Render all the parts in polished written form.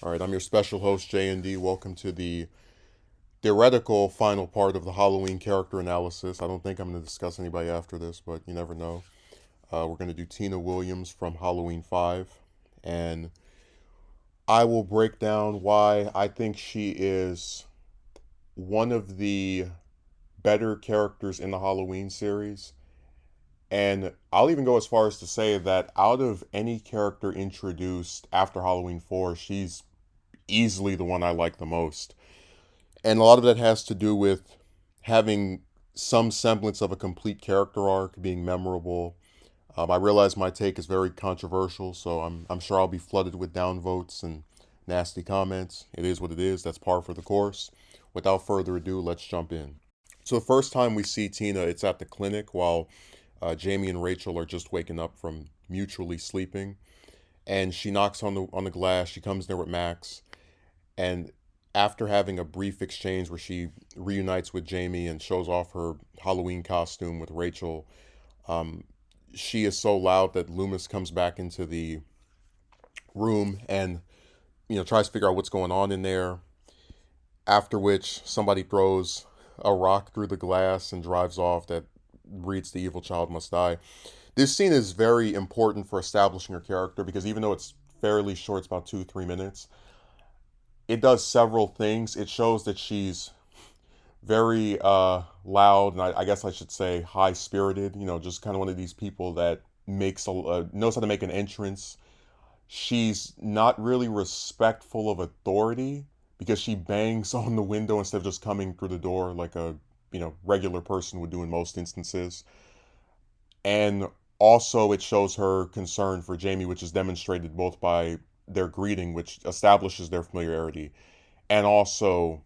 All right, I'm your special host, J&D. Welcome to the theoretical final part of the Halloween character analysis. I don't think I'm going to discuss anybody after this, but you never know. We're going to do Tina Williams from Halloween 5, and I will break down why I think she is one of the better characters in the Halloween series. And I'll even go as far as to say that out of any character introduced after Halloween 4, she's easily the one I like the most. And a lot of that has to do with having some semblance of a complete character arc, being memorable. I realize my take is very controversial, so I'm sure I'll be flooded with downvotes and nasty comments. It is what it is. That's par for the course. Without further ado, let's jump in. So the first time we see Tina, it's at the clinic while Jamie and Rachel are just waking up from mutually sleeping, and she knocks on the glass. She comes there with Max, and after having a brief exchange where she reunites with Jamie and shows off her Halloween costume with Rachel, um, she is so loud that Loomis comes back into the room and tries to figure out what's going on in there. After which somebody throws a rock through the glass and drives off. That reads "The evil child must die." This scene is very important for establishing her character because even though it's fairly short, it's about 2 3 minutes, it does several things. It shows that she's very loud, and I guess I should say high spirited. Just kind of one of these people that makes knows how to make an entrance. She's not really respectful of authority because she bangs on the window instead of just coming through the door like a regular person would do in most instances. And also, it shows her concern for Jamie, which is demonstrated both by their greeting, which establishes their familiarity, and also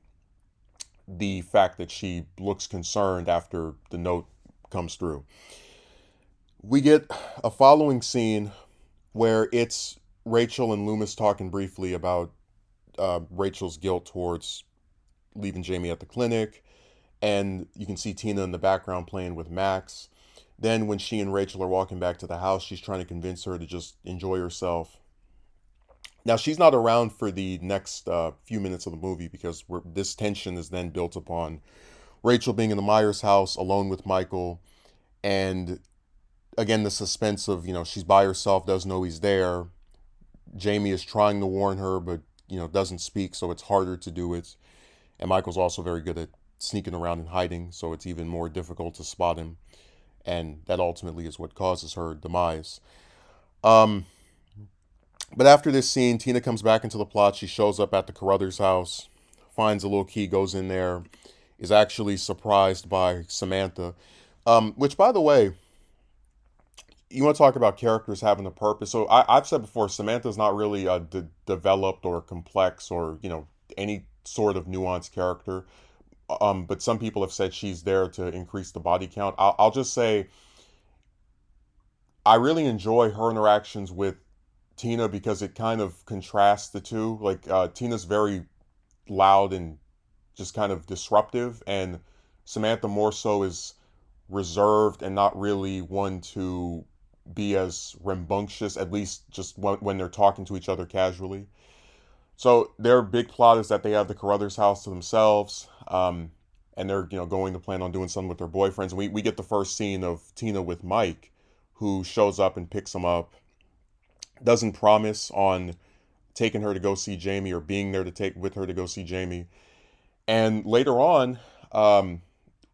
the fact that she looks concerned after the note comes through. We get a following scene where it's Rachel and Loomis talking briefly about Rachel's guilt towards leaving Jamie at the clinic, and you can see Tina in the background playing with Max. Then, when she and Rachel are walking back to the house, she's trying to convince her to just enjoy herself. Now, she's not around for the next few minutes of the movie because this tension is then built upon Rachel being in the Myers house alone with Michael, and again the suspense of she's by herself, doesn't know he's there. Jamie is trying to warn her, but doesn't speak, so it's harder to do it. And Michael's also very good at sneaking around and hiding, so it's even more difficult to spot him. And that ultimately is what causes her demise. Um, but after this scene, Tina comes back into the plot. She shows up at the Carruthers house, finds a little key, goes in there, is actually surprised by Samantha. Which, by the way, you want to talk about characters having a purpose. So I've said before, Samantha's not really a developed or complex or any sort of nuanced character. But some people have said she's there to increase the body count. I'll just say I really enjoy her interactions with Tina because it kind of contrasts the two. Like Tina's very loud and just kind of disruptive, and Samantha more so is reserved and not really one to be as rambunctious, at least just when they're talking to each other casually. So their big plot is that they have the Carruthers house to themselves, and they're going to plan on doing something with their boyfriends. And we get the first scene of Tina with Mike, who shows up and picks them up. Doesn't promise on taking her to go see Jamie or being there to take with her to go see Jamie. And later on,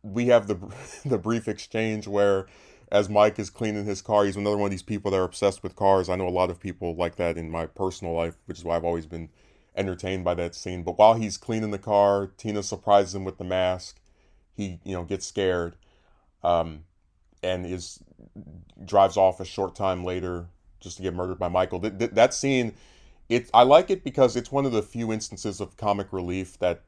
we have the the brief exchange where, as Mike is cleaning his car, he's another one of these people that are obsessed with cars. I know a lot of people like that in my personal life, which is why I've always been entertained by that scene. But while he's cleaning the car, Tina surprises him with the mask. He gets scared, um, and is drives off a short time later just to get murdered by Michael. That scene, I like it because it's one of the few instances of comic relief that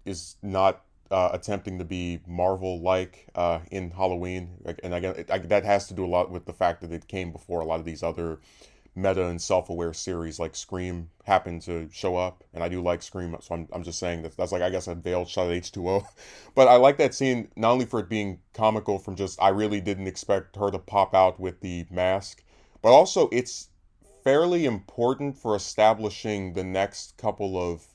is not attempting to be Marvel like in Halloween. And again, that has to do a lot with the fact that it came before a lot of these other meta and self-aware series like Scream happened to show up, and I do like Scream, so I'm just saying that's like, I guess, a veiled shot at H2O. But I like that scene not only for it being comical from just I really didn't expect her to pop out with the mask, but also it's fairly important for establishing the next couple of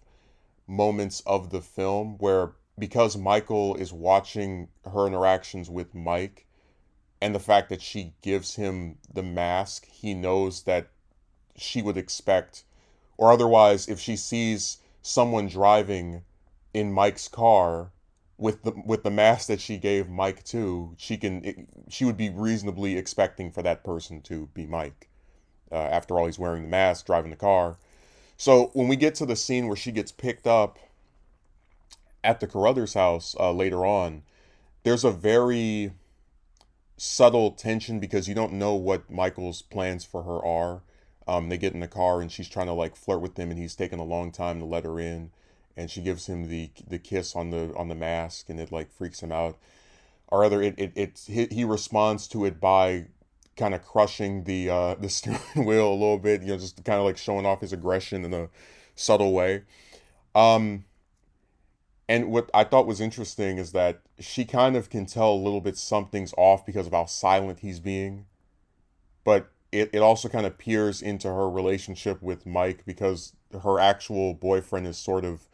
moments of the film where, because Michael is watching her interactions with Mike and the fact that she gives him the mask, he knows that she would expect, or otherwise, if she sees someone driving in Mike's car with the mask that she gave Mike to, she would be reasonably expecting for that person to be Mike. After all, he's wearing the mask, driving the car. So when we get to the scene where she gets picked up at the Carruthers house later on, there's a very subtle tension because you don't know what Michael's plans for her are. They get in the car and she's trying to like flirt with him, and he's taking a long time to let her in, and she gives him the kiss on the mask, and it like freaks him out. Or rather, he responds to it by kind of crushing the steering wheel a little bit, just kind of like showing off his aggression in a subtle way. Um, and what I thought was interesting is that she kind of can tell a little bit something's off because of how silent he's being, but it also kind of peers into her relationship with Mike because her actual boyfriend is sort of,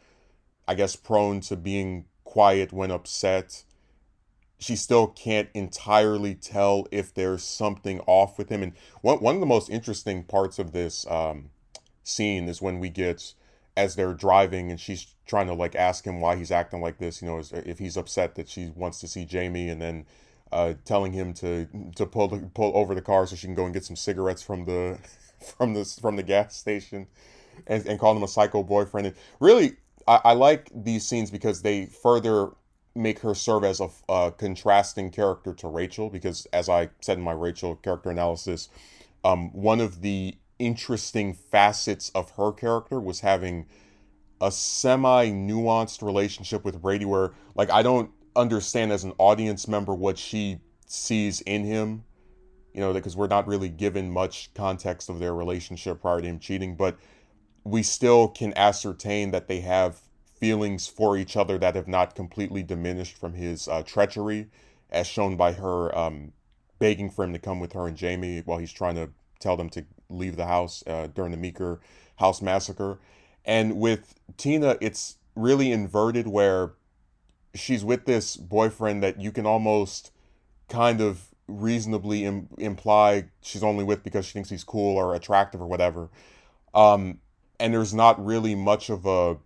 I guess, prone to being quiet when upset. She still can't entirely tell if there's something off with him. And one of the most interesting parts of this scene is when we get, as they're driving and she's trying to like ask him why he's acting like this, if he's upset that she wants to see Jamie, and then telling him to pull over the car so she can go and get some cigarettes from the from the gas station, and calling him a psycho boyfriend. And really, I like these scenes because they further make her serve as a contrasting character to Rachel, because as I said in my Rachel character analysis, one of the interesting facets of her character was having a semi nuanced relationship with Brady, where like I don't understand as an audience member what she sees in him, because we're not really given much context of their relationship prior to him cheating, but we still can ascertain that they have feelings for each other that have not completely diminished from his treachery, as shown by her begging for him to come with her and Jamie while he's trying to tell them to leave the house during the Meeker house massacre. And with Tina, it's really inverted, where she's with this boyfriend that you can almost kind of reasonably imply she's only with because she thinks he's cool or attractive or whatever. Um, and there's not really much of a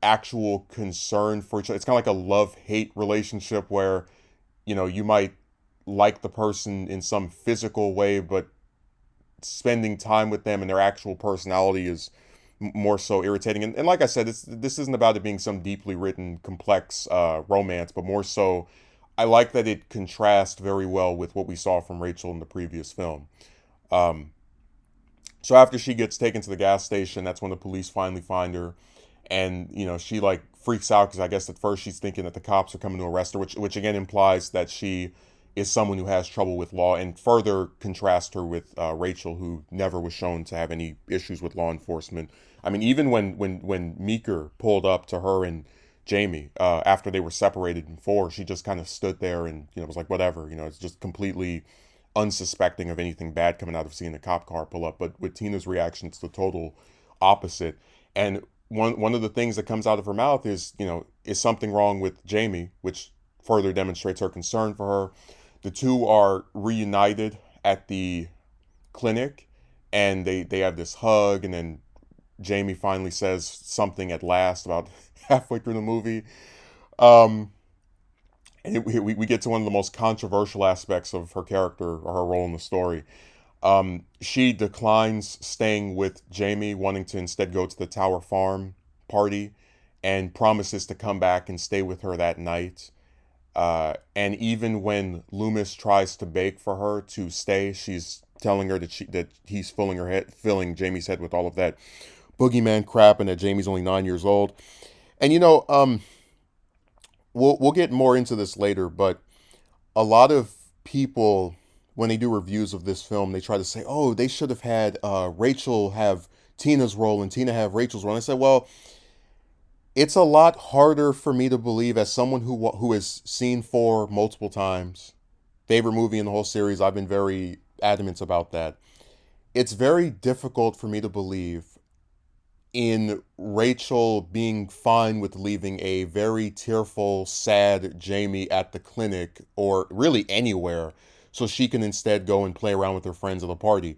actual concern for each other. It's kind of like a love-hate relationship where, you might like the person in some physical way, but spending time with them and their actual personality is more so irritating. And like I said, this isn't about it being some deeply written, complex romance, but more so, I like that it contrasts very well with what we saw from Rachel in the previous film. Um, so after she gets taken to the gas station, that's when the police finally find her, and she like freaks out because I guess at first she's thinking that the cops are coming to arrest her, which again implies that she is someone who has trouble with law, and further contrast her with Rachel, who never was shown to have any issues with law enforcement. I mean, even when Meeker pulled up to her and Jamie after they were separated before, she just kind of stood there and was like, whatever, it's just completely unsuspecting of anything bad coming out of seeing the cop car pull up. But with Tina's reaction, it's the total opposite. And one of the things that comes out of her mouth is, is something wrong with Jamie, which further demonstrates her concern for her. The two are reunited at the clinic, and they have this hug, and then Jamie finally says something at last about halfway through the movie. Um, and we get to one of the most controversial aspects of her character or her role in the story. She declines staying with Jamie, wanting to instead go to the Tower Farm party, and promises to come back and stay with her that night. And even when Loomis tries to beg for her to stay, she's telling her that he's filling Jamie's head with all of that boogeyman crap, and that Jamie's only 9 years old. And we'll get more into this later, but a lot of people, when they do reviews of this film, they try to say, "Oh, they should have had Rachel have Tina's role and Tina have Rachel's role." And I said, "Well, it's a lot harder for me to believe, as someone who has seen 4 multiple times, favorite movie in the whole series. I've been very adamant about that. it's very difficult for me to believe in Rachel being fine with leaving a very tearful, sad Jamie at the clinic or really anywhere so she can instead go and play around with her friends at the party.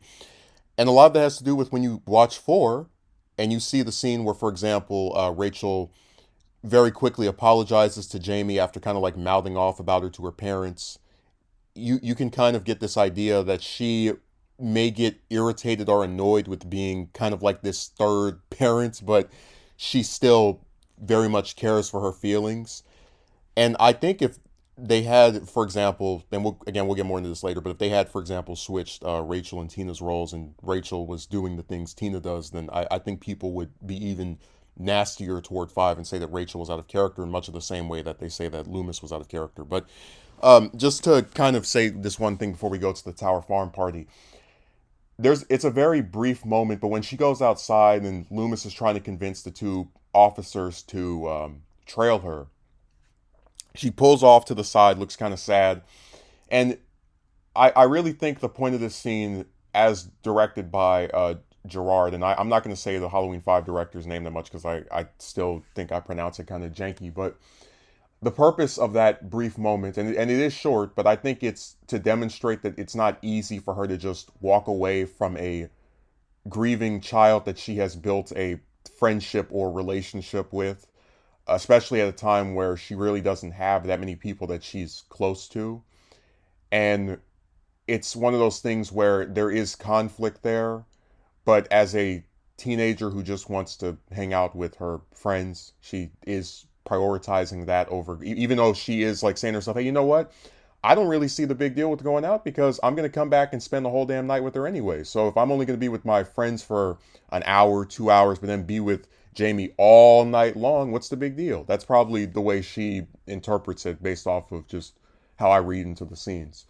And a lot of that has to do with when you watch 4 and you see the scene where, for example, Rachel very quickly apologizes to Jamie after kind of like mouthing off about her to her parents. You can kind of get this idea that she may get irritated or annoyed with being kind of like this third parent, but she still very much cares for her feelings. And I think if they had, for example, and we'll get more into this later, but if they had, for example, switched Rachel and Tina's roles, and Rachel was doing the things Tina does, then I think people would be even nastier toward 5 and say that Rachel was out of character in much of the same way that they say that Loomis was out of character. But just to kind of say this one thing before we go to the Tower Farm party, it's a very brief moment, but when she goes outside and Loomis is trying to convince the two officers to trail her, she pulls off to the side, looks kind of sad, and I really think the point of this scene, as directed by Gerard, and I'm not going to say the Halloween 5 director's name that much because I still think I pronounce it kind of janky, but the purpose of that brief moment, and it is short, but I think it's to demonstrate that it's not easy for her to just walk away from a grieving child that she has built a friendship or relationship with, especially at a time where she really doesn't have that many people that she's close to. And it's one of those things where there is conflict there, but as a teenager who just wants to hang out with her friends, she is prioritizing that over, even though she is like saying to herself, hey, you know what? I don't really see the big deal with going out because I'm going to come back and spend the whole damn night with her anyway. So if I'm only going to be with my friends for an hour, 2 hours, but then be with Jamie all night long, what's the big deal? That's probably the way she interprets it based off of just how I read into the scenes.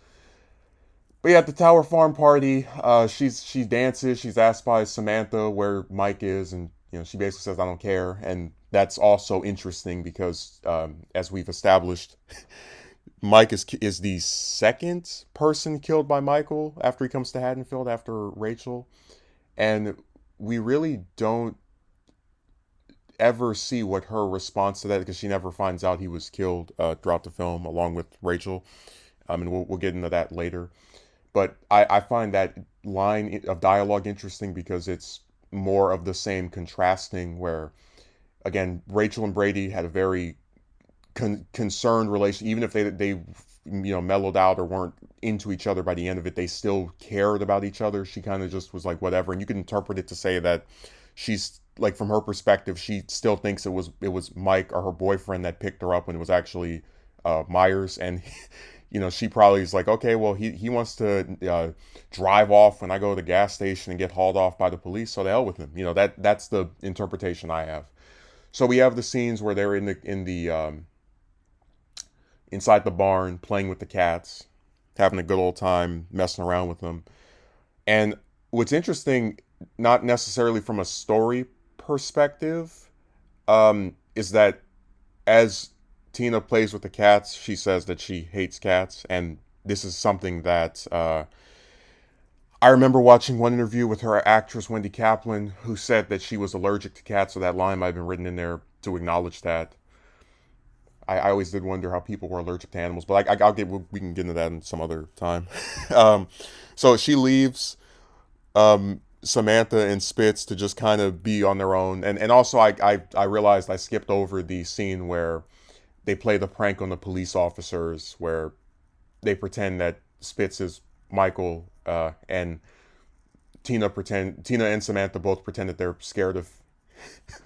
But yeah, at the Tower Farm party, she dances. She's asked by Samantha where Mike is, and she basically says, "I don't care." And that's also interesting because, as we've established, Mike is the second person killed by Michael after he comes to Haddonfield after Rachel, and we really don't ever see what her response to that, because she never finds out he was killed throughout the film along with Rachel. And we'll get into that later. But I find that line of dialogue interesting because it's more of the same contrasting where, again, Rachel and Brady had a very concerned relation. Even if they mellowed out or weren't into each other by the end of it, they still cared about each other. She kind of just was like, whatever. And you can interpret it to say that she's like, from her perspective, she still thinks it was Mike or her boyfriend that picked her up when it was actually Myers. And she probably is like, okay, well, he wants to drive off when I go to the gas station and get hauled off by the police, so the hell with him. That's the interpretation I have. So we have the scenes where they're in the inside the barn playing with the cats, having a good old time messing around with them. And what's interesting, not necessarily from a story perspective, is that as Tina plays with the cats, she says that she hates cats, and this is something that I remember watching one interview with her actress Wendy Kaplan, who said that she was allergic to cats, so that line might have been written in there to acknowledge that. I always did wonder how people were allergic to animals, but we can get into that in some other time. So she leaves Samantha and Spitz to just kind of be on their own, and also I realized I skipped over the scene where they play the prank on the police officers, where they pretend that Spitz is Michael, and Tina and Samantha both pretend that they're scared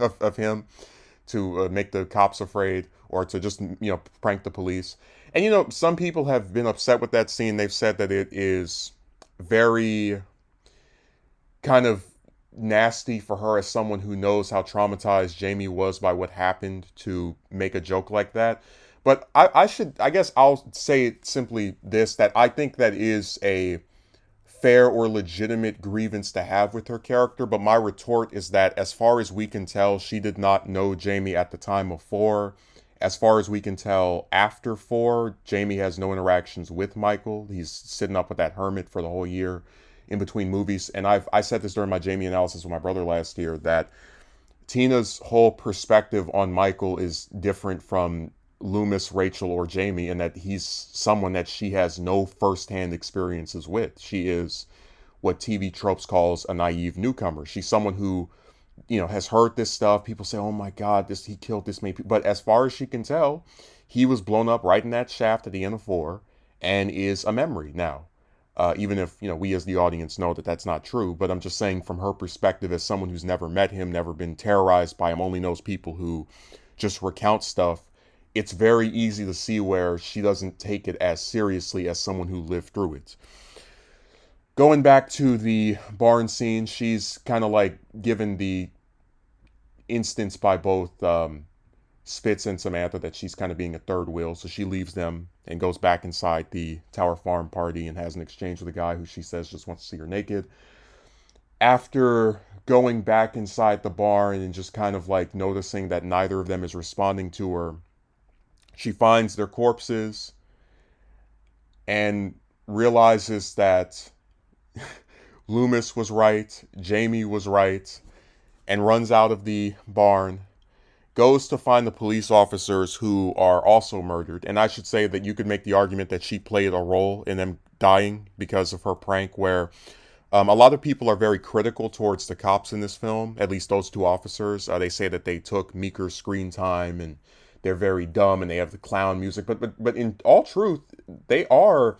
of him to make the cops afraid, or to just prank the police. And some people have been upset with that scene. They've said that it is very kind of nasty for her, as someone who knows how traumatized Jamie was by what happened, to make a joke like that. But I guess I'll say simply this, that I think that is a fair or legitimate grievance to have with her character. But my retort is that, as far as we can tell, she did not know Jamie at the time of 4. As far as we can tell, after 4, Jamie has no interactions with Michael. He's sitting up with that hermit for the whole year in between movies. And I said this during my Jamie analysis with my brother last year, that Tina's whole perspective on Michael is different from Loomis, Rachel, or Jamie, in that he's someone that she has no firsthand experiences with. She is what TV tropes calls a naive newcomer. She's someone who, has heard this stuff. People say, "Oh my God, he killed this many people." But as far as she can tell, he was blown up right in that shaft at the end of 4, and is a memory now. Even if we as the audience know that that's not true, but I'm just saying from her perspective, as someone who's never met him, never been terrorized by him, only knows people who just recount stuff. It's very easy to see where she doesn't take it as seriously as someone who lived through it. Going back to the barn scene, she's kind of like given the instance by both Spitz and Samantha that she's kind of being a third wheel. So she leaves them and goes back inside the Tower Farm party and has an exchange with a guy who she says just wants to see her naked. After going back inside the barn and just kind of like noticing that neither of them is responding to her, she finds their corpses and realizes that Loomis was right, Jamie was right, and runs out of the barn, goes to find the police officers who are also murdered. And I should say that you could make the argument that she played a role in them dying because of her prank, where a lot of people are very critical towards the cops in this film, at least those two officers. They say that they took meager screen time and they're very dumb and they have the clown music. But in all truth, they are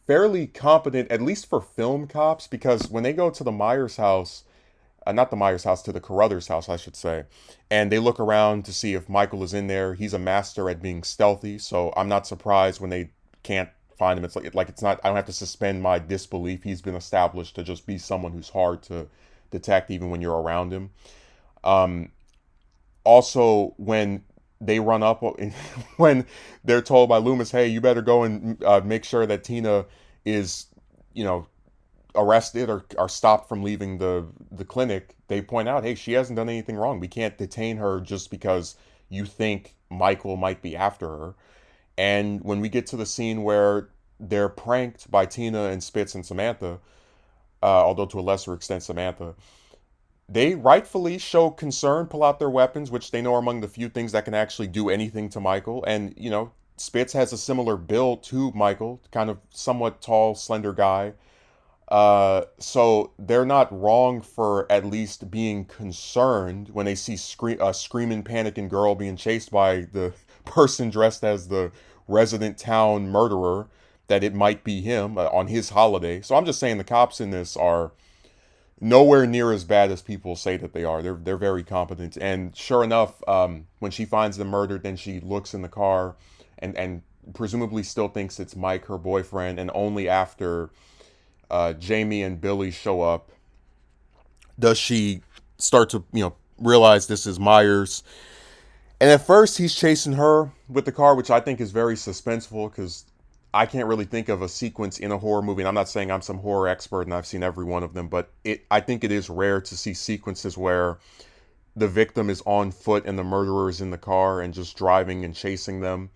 fairly competent, at least for film cops, because when they go to the Myers house, not the Myers house, to the Carruthers house, I should say, and they look around to see if Michael is in there. He's a master at being stealthy, so I'm not surprised when they can't find him. It's like it's not. I don't have to suspend my disbelief. He's been established to just be someone who's hard to detect, even when you're around him. Also, when they run up, when they're told by Loomis, "Hey, you better go and make sure that Tina is, you know, arrested or stopped from leaving the clinic," they point out, "Hey, she hasn't done anything wrong. We can't detain her just because you think Michael might be after her." And when we get to the scene where they're pranked by Tina and Spitz and Samantha, although to a lesser extent Samantha, they rightfully show concern, pull out their weapons, which they know are among the few things that can actually do anything to Michael. And, Spitz has a similar build to Michael, kind of somewhat tall, slender guy. So they're not wrong for at least being concerned when they see a screaming, panicking girl being chased by the person dressed as the resident town murderer, that it might be him on his holiday. So I'm just saying the cops in this are nowhere near as bad as people say that they are. They're very competent. And sure enough, when she finds them murdered, then she looks in the car and presumably still thinks it's Mike, her boyfriend, and only after Jamie and Billy show up does she start to realize this is Myers. And at first he's chasing her with the car, which I think is very suspenseful, because I can't really think of a sequence in a horror movie, and I'm not saying I'm some horror expert and I've seen every one of them, but I think it is rare to see sequences where the victim is on foot and the murderer is in the car and just driving and chasing them.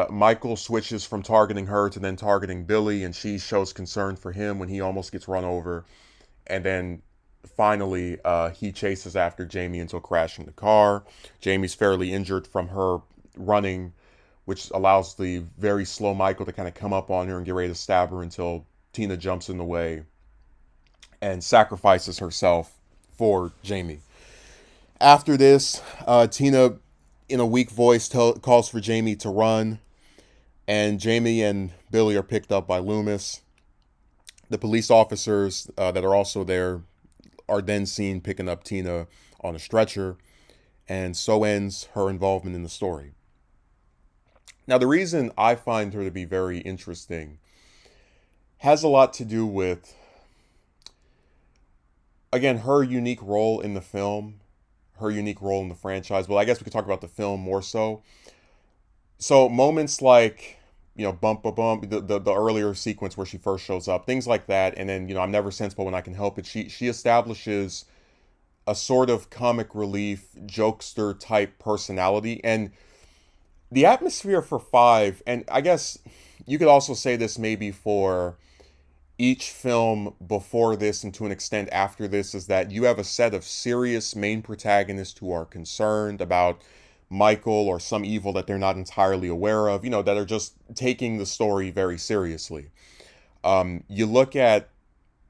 Michael switches from targeting her to then targeting Billy, and she shows concern for him when he almost gets run over. And then finally, he chases after Jamie until crashing the car. Jamie's fairly injured from her running, which allows the very slow Michael to kind of come up on her and get ready to stab her until Tina jumps in the way and sacrifices herself for Jamie. After this, Tina, in a weak voice, calls for Jamie to run, and Jamie and Billy are picked up by Loomis. The police officers that are also there are then seen picking up Tina on a stretcher, and so ends her involvement in the story. Now, the reason I find her to be very interesting has a lot to do with, again, her unique role in the film, her unique role in the franchise. Well, I guess we could talk about the film more so. So moments like, bump, bump, bump, the earlier sequence where she first shows up, things like that. And then, I'm never sensible when I can help it. She establishes a sort of comic relief, jokester type personality. And the atmosphere for 5, and I guess you could also say this maybe for each film before this and to an extent after this is that you have a set of serious main protagonists who are concerned about Michael or some evil that they're not entirely aware of, that are just taking the story very seriously. You look at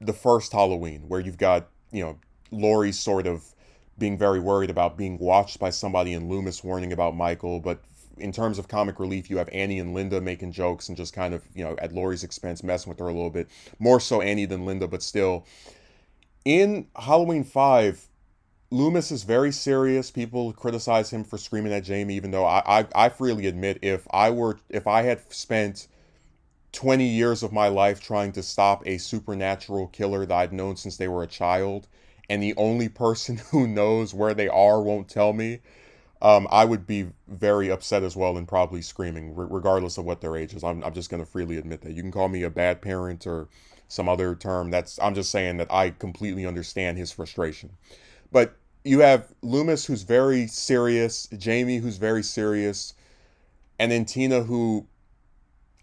the first Halloween, where you've got, Laurie sort of being very worried about being watched by somebody and Loomis warning about Michael. But in terms of comic relief, you have Annie and Linda making jokes and just kind of, at Laurie's expense, messing with her a little bit. More so Annie than Linda, but still. In Halloween 5, Loomis is very serious. People criticize him for screaming at Jamie, even though I freely admit if I had spent 20 years of my life trying to stop a supernatural killer that I'd known since they were a child, and the only person who knows where they are won't tell me, I would be very upset as well and probably screaming, regardless of what their age is. I'm just going to freely admit that. You can call me a bad parent or some other term. I'm just saying that I completely understand his frustration. But you have Loomis, who's very serious, Jamie, who's very serious, and then Tina, who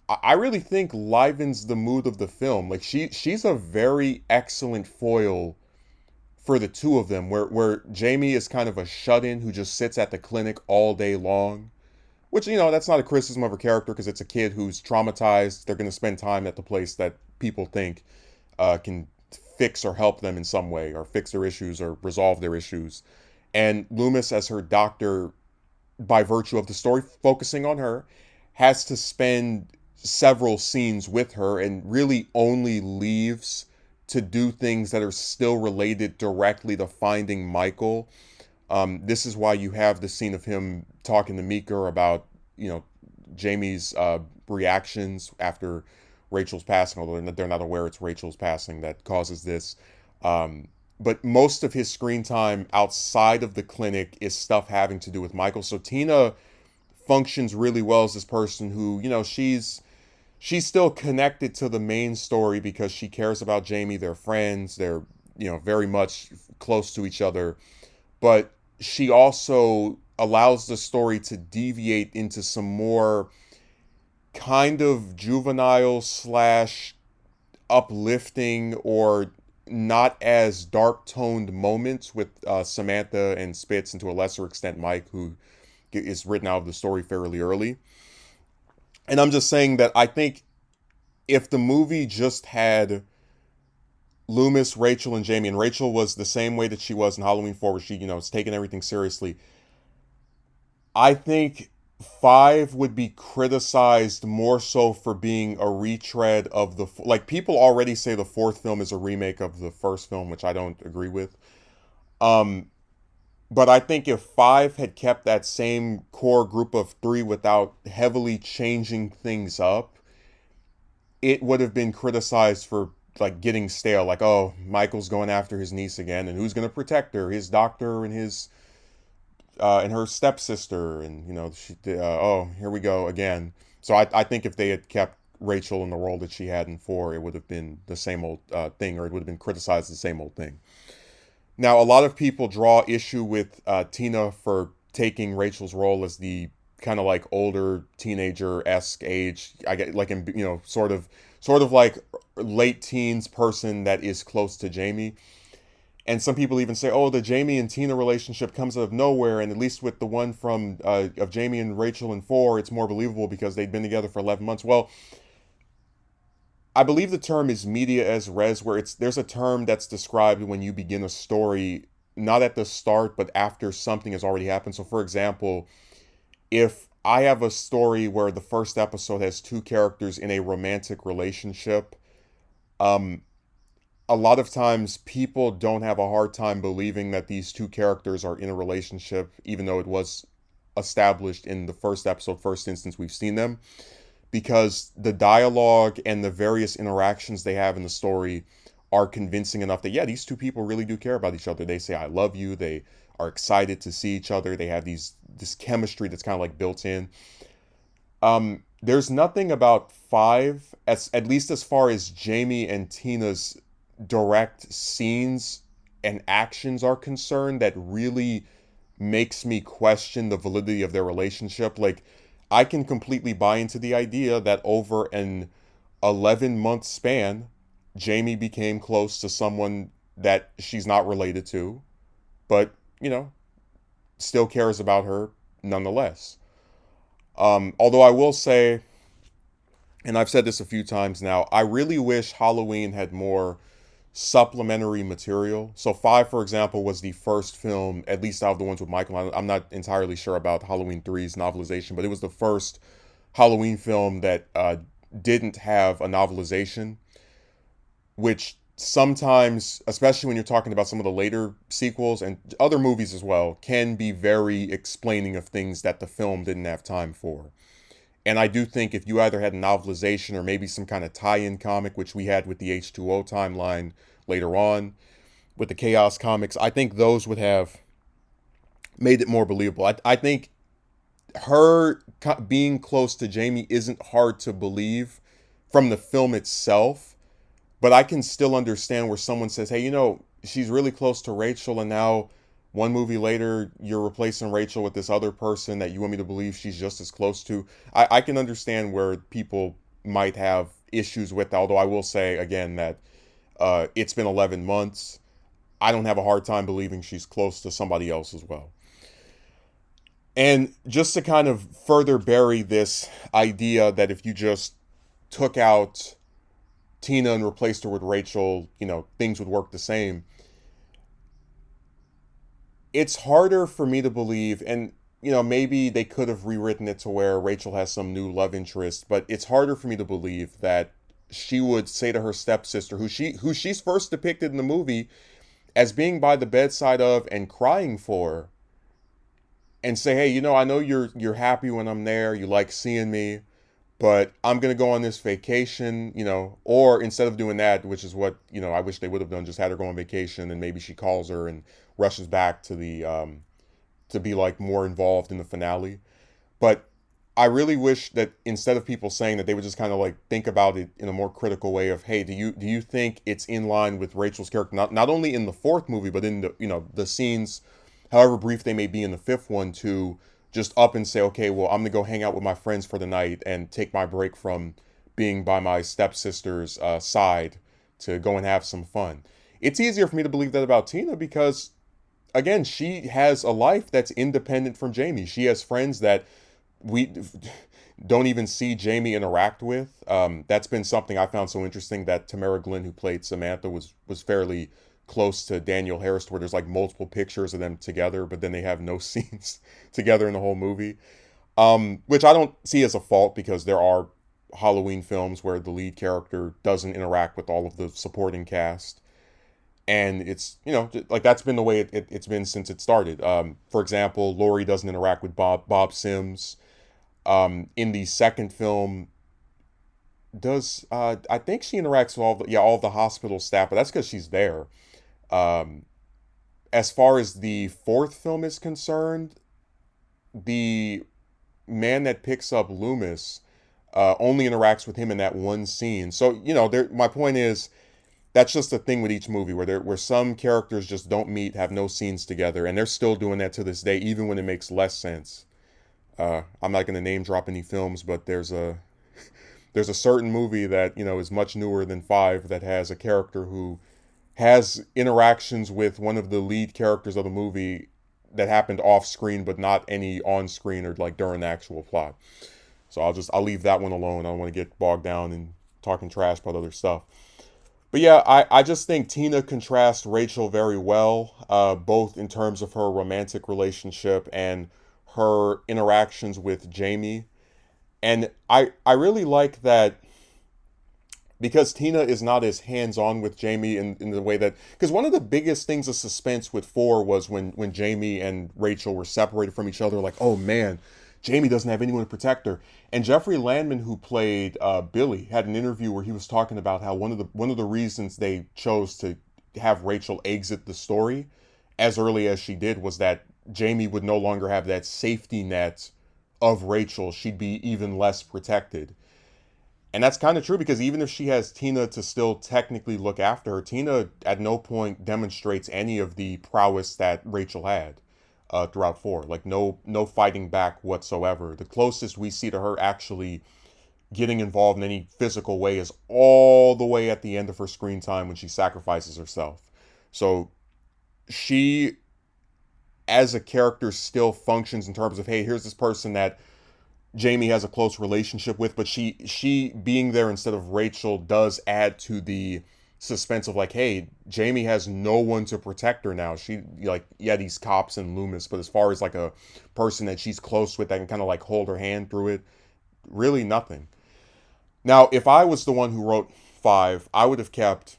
I really think livens the mood of the film. Like she's a very excellent foil for the two of them, where Jamie is kind of a shut-in who just sits at the clinic all day long. Which, that's not a criticism of her character because it's a kid who's traumatized. They're going to spend time at the place that people think can fix or help them in some way, or fix their issues or resolve their issues. And Loomis, as her doctor, by virtue of the story focusing on her, has to spend several scenes with her and really only leaves to do things that are still related directly to finding Michael. This is why you have the scene of him talking to Meeker about, Jamie's reactions after Rachel's passing, although they're not aware it's Rachel's passing that causes this. But most of his screen time outside of the clinic is stuff having to do with Michael. So Tina functions really well as this person who, she's still connected to the main story because she cares about Jamie. They're friends. They're, very much close to each other. But she also allows the story to deviate into some more kind of juvenile slash uplifting or not as dark toned moments with Samantha and Spitz, and to a lesser extent Mike, who is written out of the story fairly early. And I'm just saying that I think if the movie just had Loomis, Rachel, and Jamie, and Rachel was the same way that she was in Halloween 4, where she, is taking everything seriously, I think 5 would be criticized more so for being a retread of like, people already say the fourth film is a remake of the first film, which I don't agree with. But I think if 5 had kept that same core group of 3 without heavily changing things up, it would have been criticized for like getting stale. Like, oh, Michael's going after his niece again, and who's going to protect her? His doctor and his and her stepsister, and oh, here we go again. So I think if they had kept Rachel in the role that she had in 4, it would have been the same old thing, or it would have been criticized the same old thing. Now, a lot of people draw issue with Tina for taking Rachel's role as the kind of like older teenager-esque age. I get like, sort of like late teens person that is close to Jamie. And some people even say, oh, the Jamie and Tina relationship comes out of nowhere, and at least with the one from of Jamie and Rachel in 4, it's more believable because they'd been together for 11 months. Well, I believe the term is media as res, where there's a term that's described when you begin a story, not at the start, but after something has already happened. So, for example, if I have a story where the first episode has 2 characters in a romantic relationship, a lot of times people don't have a hard time believing that these 2 characters are in a relationship, even though it was established in the first episode, first instance we've seen them, because the dialogue and the various interactions they have in the story are convincing enough that, yeah, these 2 people really do care about each other. They say, I love you. They are excited to see each other. They have this chemistry that's kind of like built in. There's nothing about 5, at least as far as Jamie and Tina's direct scenes and actions are concerned, that really makes me question the validity of their relationship. Like, I can completely buy into the idea that over an 11-month span, Jamie became close to someone that she's not related to, but, you know, still cares about her nonetheless. Although I will say, and I've said this a few times now, I really wish Halloween had more supplementary material. So Five, for example, was the first film, at least out of the ones with Michael. I'm not entirely sure about Halloween three's novelization, but it was the first Halloween film that didn't have a novelization, which sometimes, especially when you're talking about some of the later sequels and other movies as well, can be very explaining of things that the film didn't have time for. And I do think if you either had a novelization or maybe some kind of tie-in comic, which we had with the H2O timeline later on with the Chaos comics, I think those would have made it more believable. I think her being close to Jamie isn't hard to believe from the film itself, but I can still understand where someone says, hey, you know, she's really close to Rachel, and now one movie later, you're replacing Rachel with this other person that you want me to believe she's just as close to. I can understand where people might have issues with that, although I will say again that it's been 11 months. I don't have a hard time believing she's close to somebody else as well. And just to kind of further bury this idea that if you just took out Tina and replaced her with Rachel, you know, things would work the same. It's harder for me to believe, and you know, maybe they could have rewritten it to where Rachel has some new love interest, but it's harder for me to believe that she would say to her stepsister, who she's first depicted in the movie as being by the bedside of and crying for, and say, hey, you know, I know you're happy when I'm there, you like seeing me, but I'm gonna go on this vacation, you know, or instead of doing that, which is what, you know, I wish they would have done, just had her go on vacation and maybe she calls her and rushes back to the to be like more involved in the finale. But I really wish that instead of people saying that, they would just kind of like think about it in a more critical way of, hey, do you think it's in line with Rachel's character, not only in the fourth movie, but in the, you know, the scenes, however brief they may be in the fifth one, to just up and say, okay, well, I'm gonna go hang out with my friends for the night and take my break from being by my stepsister's side to go and have some fun. It's easier for me to believe that about Tina because, again, she has a life that's independent from Jamie. She has friends that we don't even see Jamie interact with. That's been something I found so interesting, that Tamara Glenn, who played Samantha, was fairly close to Danielle Harris, where there's like multiple pictures of them together, but then they have no scenes together in the whole movie. Which I don't see as a fault because there are Halloween films where the lead character doesn't interact with all of the supporting cast. And it's, you know, like that's been the way it's been since it started. For example, Laurie doesn't interact with Bob Sims. In the second film, does I think she interacts with all the hospital staff, but that's because she's there. Um, as far as the fourth film is concerned, the man that picks up Loomis only interacts with him in that one scene. So, you know, my point is, that's just a thing with each movie where some characters just don't meet, have no scenes together, and they're still doing that to this day, even when it makes less sense. I'm not going to name drop any films, but there's a certain movie that, you know, is much newer than Five, that has a character who has interactions with one of the lead characters of the movie that happened off screen, but not any on screen or like during the actual plot. So I'll leave that one alone. I don't want to get bogged down in talking trash about other stuff. But yeah, I just think Tina contrasts Rachel very well, both in terms of her romantic relationship and her interactions with Jamie. And I really like that because Tina is not as hands-on with Jamie in the way that, because one of the biggest things of suspense with four was when Jamie and Rachel were separated from each other, like, oh man, Jamie doesn't have anyone to protect her. And Jeffrey Landman, who played Billy, had an interview where he was talking about how one of the reasons they chose to have Rachel exit the story as early as she did was that Jamie would no longer have that safety net of Rachel. She'd be even less protected. And that's kind of true because even if she has Tina to still technically look after her, Tina at no point demonstrates any of the prowess that Rachel had throughout four. Like no fighting back whatsoever. The closest we see to her actually getting involved in any physical way is all the way at the end of her screen time when she sacrifices herself. So she, as a character, still functions in terms of, hey, here's this person that Jamie has a close relationship with, but she being there instead of Rachel does add to the suspense of, like, hey, Jamie has no one to protect her now. She, like, yeah, these cops and Loomis, but as far as like a person that she's close with that can kind of like hold her hand through it, really nothing. Now, if I was the one who wrote five, I would have kept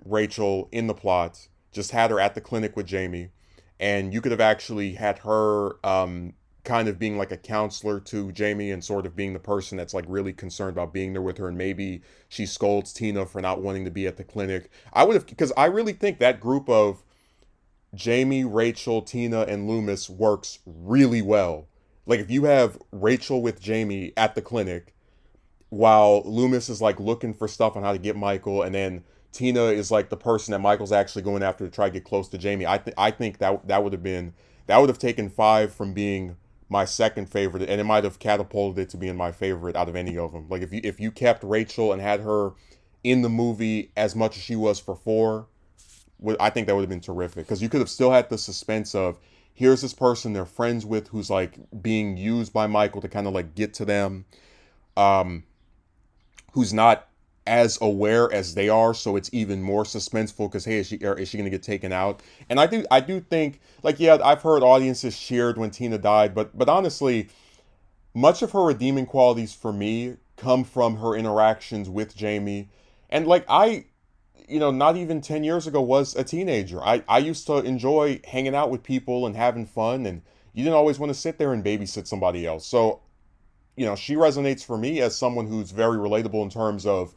Rachel in the plot, just had her at the clinic with Jamie, and you could have actually had her kind of being like a counselor to Jamie and sort of being the person that's like really concerned about being there with her, and maybe she scolds Tina for not wanting to be at the clinic. I would have, because I really think that group of Jamie, Rachel, Tina, and Loomis works really well. Like if you have Rachel with Jamie at the clinic while Loomis is like looking for stuff on how to get Michael, and then Tina is like the person that Michael's actually going after to try to get close to Jamie. I think that would have been, that would have taken five from being my second favorite, and it might have catapulted it to being my favorite out of any of them. Like if you kept Rachel and had her in the movie as much as she was for four, I think that would have been terrific, because you could have still had the suspense of, here's this person they're friends with who's like being used by Michael to kind of like get to them. Um, who's not as aware as they are, so it's even more suspenseful because, hey, is she going to get taken out? And I do think, like, yeah, I've heard audiences cheered when Tina died, but honestly, much of her redeeming qualities for me come from her interactions with Jamie. And like not even 10 years ago was a teenager. I used to enjoy hanging out with people and having fun, and you didn't always want to sit there and babysit somebody else. So she resonates for me as someone who's very relatable in terms of,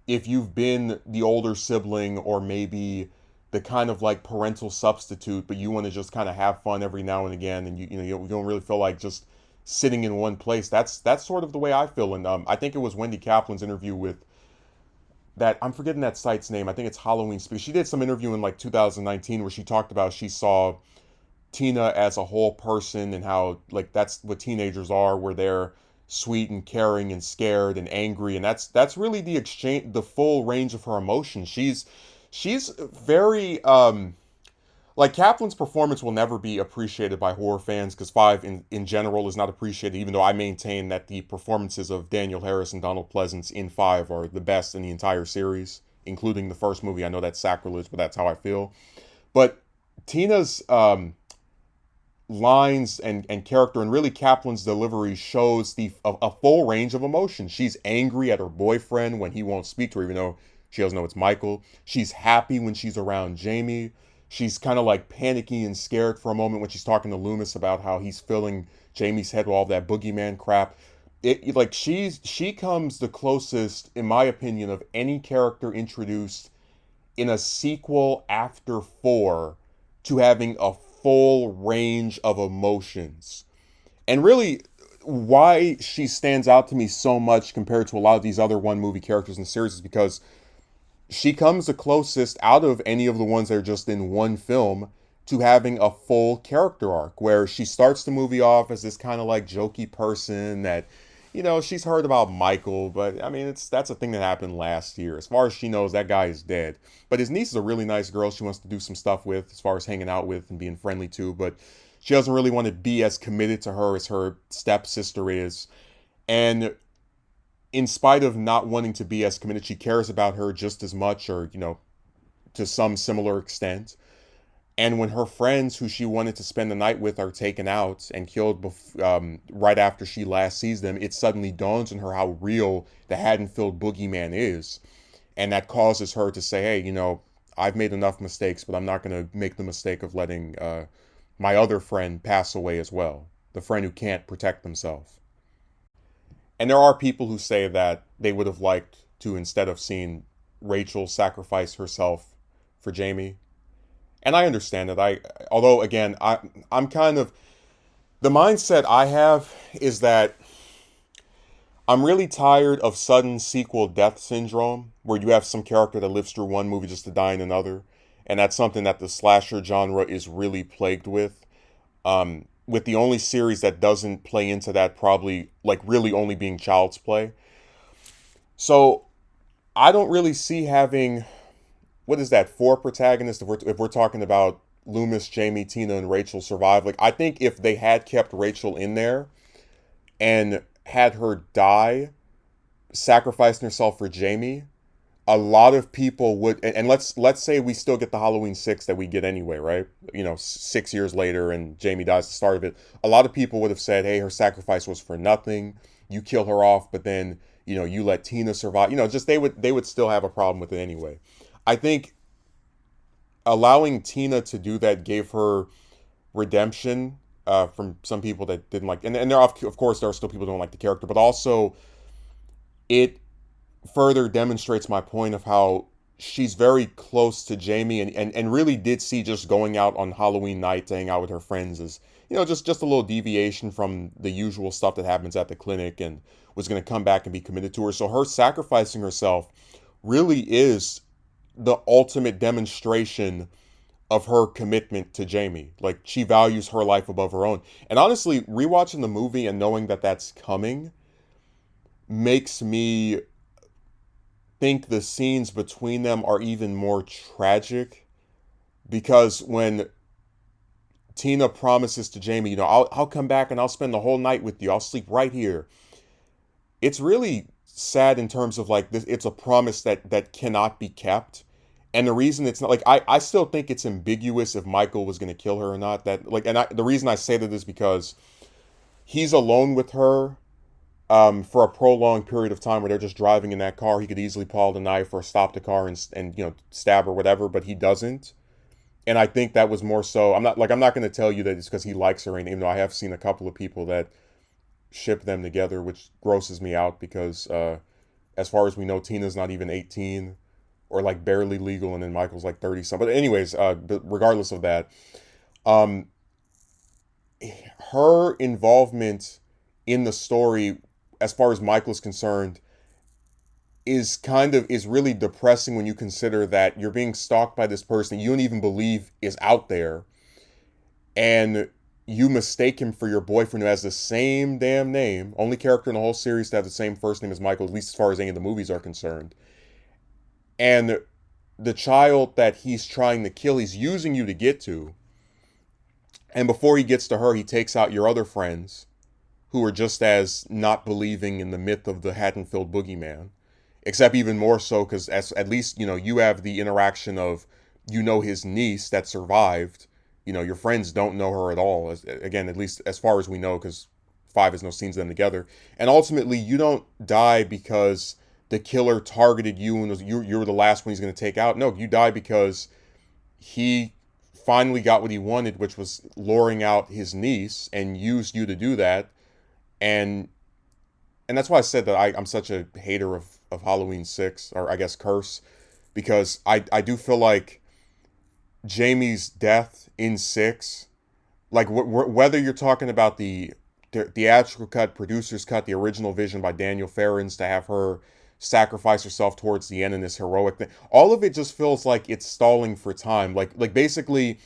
if you've been the older sibling or maybe the kind of like parental substitute, but you want to just kind of have fun every now and again, and you don't really feel like just sitting in one place. That's sort of the way I feel. And I think it was Wendy Kaplan's interview with that, I'm forgetting that site's name. I think it's Halloween Speak. She did some interview in like 2019 where she talked about, she saw Tina as a whole person, and how like that's what teenagers are, where they're sweet and caring and scared and angry, and that's really the exchange, the full range of her emotions. She's very like, Kaplan's performance will never be appreciated by horror fans, because five in general is not appreciated, even though I maintain that the performances of Daniel Harris and Donald Pleasance in five are the best in the entire series, including the first movie. I know that's sacrilege, but that's how I feel. But Tina's lines and character, and really Kaplan's delivery, shows a full range of emotions. She's angry at her boyfriend when he won't speak to her, even though she doesn't know it's Michael. She's happy when she's around Jamie. She's kind of like panicky and scared for a moment when she's talking to Loomis about how he's filling Jamie's head with all that boogeyman crap. It like she comes the closest, in my opinion, of any character introduced in a sequel after four to having a full range of emotions. And really, why she stands out to me so much compared to a lot of these other one movie characters in the series is because she comes the closest out of any of the ones that are just in one film to having a full character arc, where she starts the movie off as this kind of like jokey person that, she's heard about Michael, but I mean, that's a thing that happened last year. As far as she knows, that guy is dead. But his niece is a really nice girl she wants to do some stuff with, as far as hanging out with and being friendly to, but she doesn't really want to be as committed to her as her stepsister is. And in spite of not wanting to be as committed, she cares about her just as much, or, to some similar extent. And when her friends who she wanted to spend the night with are taken out and killed right after she last sees them, it suddenly dawns on her how real the Haddonfield boogeyman is. And that causes her to say, hey, I've made enough mistakes, but I'm not going to make the mistake of letting my other friend pass away as well. The friend who can't protect themselves. And there are people who say that they would have liked to, instead of seeing Rachel sacrifice herself for Jamie. And I understand that. Although again, I'm kind of, the mindset I have is that I'm really tired of sudden sequel death syndrome, where you have some character that lives through one movie just to die in another. And that's something that the slasher genre is really plagued with the only series that doesn't play into that probably like really only being Child's Play. So I don't really see having, what is that, four protagonists if we're talking about Loomis, Jamie, Tina, and Rachel survive. Like, I think if they had kept Rachel in there and had her die sacrificing herself for Jamie, a lot of people would, and let's say we still get the Halloween 6 that we get anyway, right? 6 years later and Jamie dies at the start of it. A lot of people would have said, hey, her sacrifice was for nothing. You kill her off, but then, you let Tina survive. Just they would still have a problem with it anyway. I think allowing Tina to do that gave her redemption from some people that didn't like, and there, of course, there are still people who don't like the character, but also it further demonstrates my point of how she's very close to Jamie, and really did see just going out on Halloween night to hang out with her friends as, just a little deviation from the usual stuff that happens at the clinic, and was going to come back and be committed to her. So her sacrificing herself really is the ultimate demonstration of her commitment to Jamie. Like, she values her life above her own. And honestly, rewatching the movie and knowing that that's coming makes me think the scenes between them are even more tragic, because when Tina promises to Jamie, I'll come back and I'll spend the whole night with you. I'll sleep right here. It's really sad in terms of, like, this, it's a promise that cannot be kept. And the reason it's not, like, I still think it's ambiguous if Michael was going to kill her or not. That, like, the reason I say that is because he's alone with her for a prolonged period of time where they're just driving in that car. He could easily pull out a knife or stop the car and stab or whatever, but he doesn't. And I think that was more so. I'm not going to tell you that it's because he likes her, even though I have seen a couple of people that ship them together, which grosses me out because, as far as we know, Tina's not even 18, or like barely legal, and then Michael's like 30 something. But anyways, but regardless of that, um, her involvement in the story, as far as Michael's concerned, is really depressing when you consider that you're being stalked by this person you don't even believe is out there, and you mistake him for your boyfriend who has the same damn name, only character in the whole series to have the same first name as Michael, at least as far as any of the movies are concerned. And the child that he's trying to kill, he's using you to get to. And before he gets to her, he takes out your other friends who are just as not believing in the myth of the Haddonfield boogeyman. Except even more so because at least, you have the interaction of, his niece that survived. Your friends don't know her at all. Again, at least as far as we know, because 5 has no scenes of them together. And ultimately, you don't die because the killer targeted you and you were the last one he's going to take out. No, you die because he finally got what he wanted, which was luring out his niece, and used you to do that. And that's why I said that I'm such a hater of Halloween 6, or I guess Curse, because I do feel like Jamie's death in 6, like whether you're talking about the theatrical cut, producer's cut, the original vision by Daniel Ferrens to have her sacrifice herself towards the end in this heroic thing, all of it just feels like it's stalling for time. Like basically,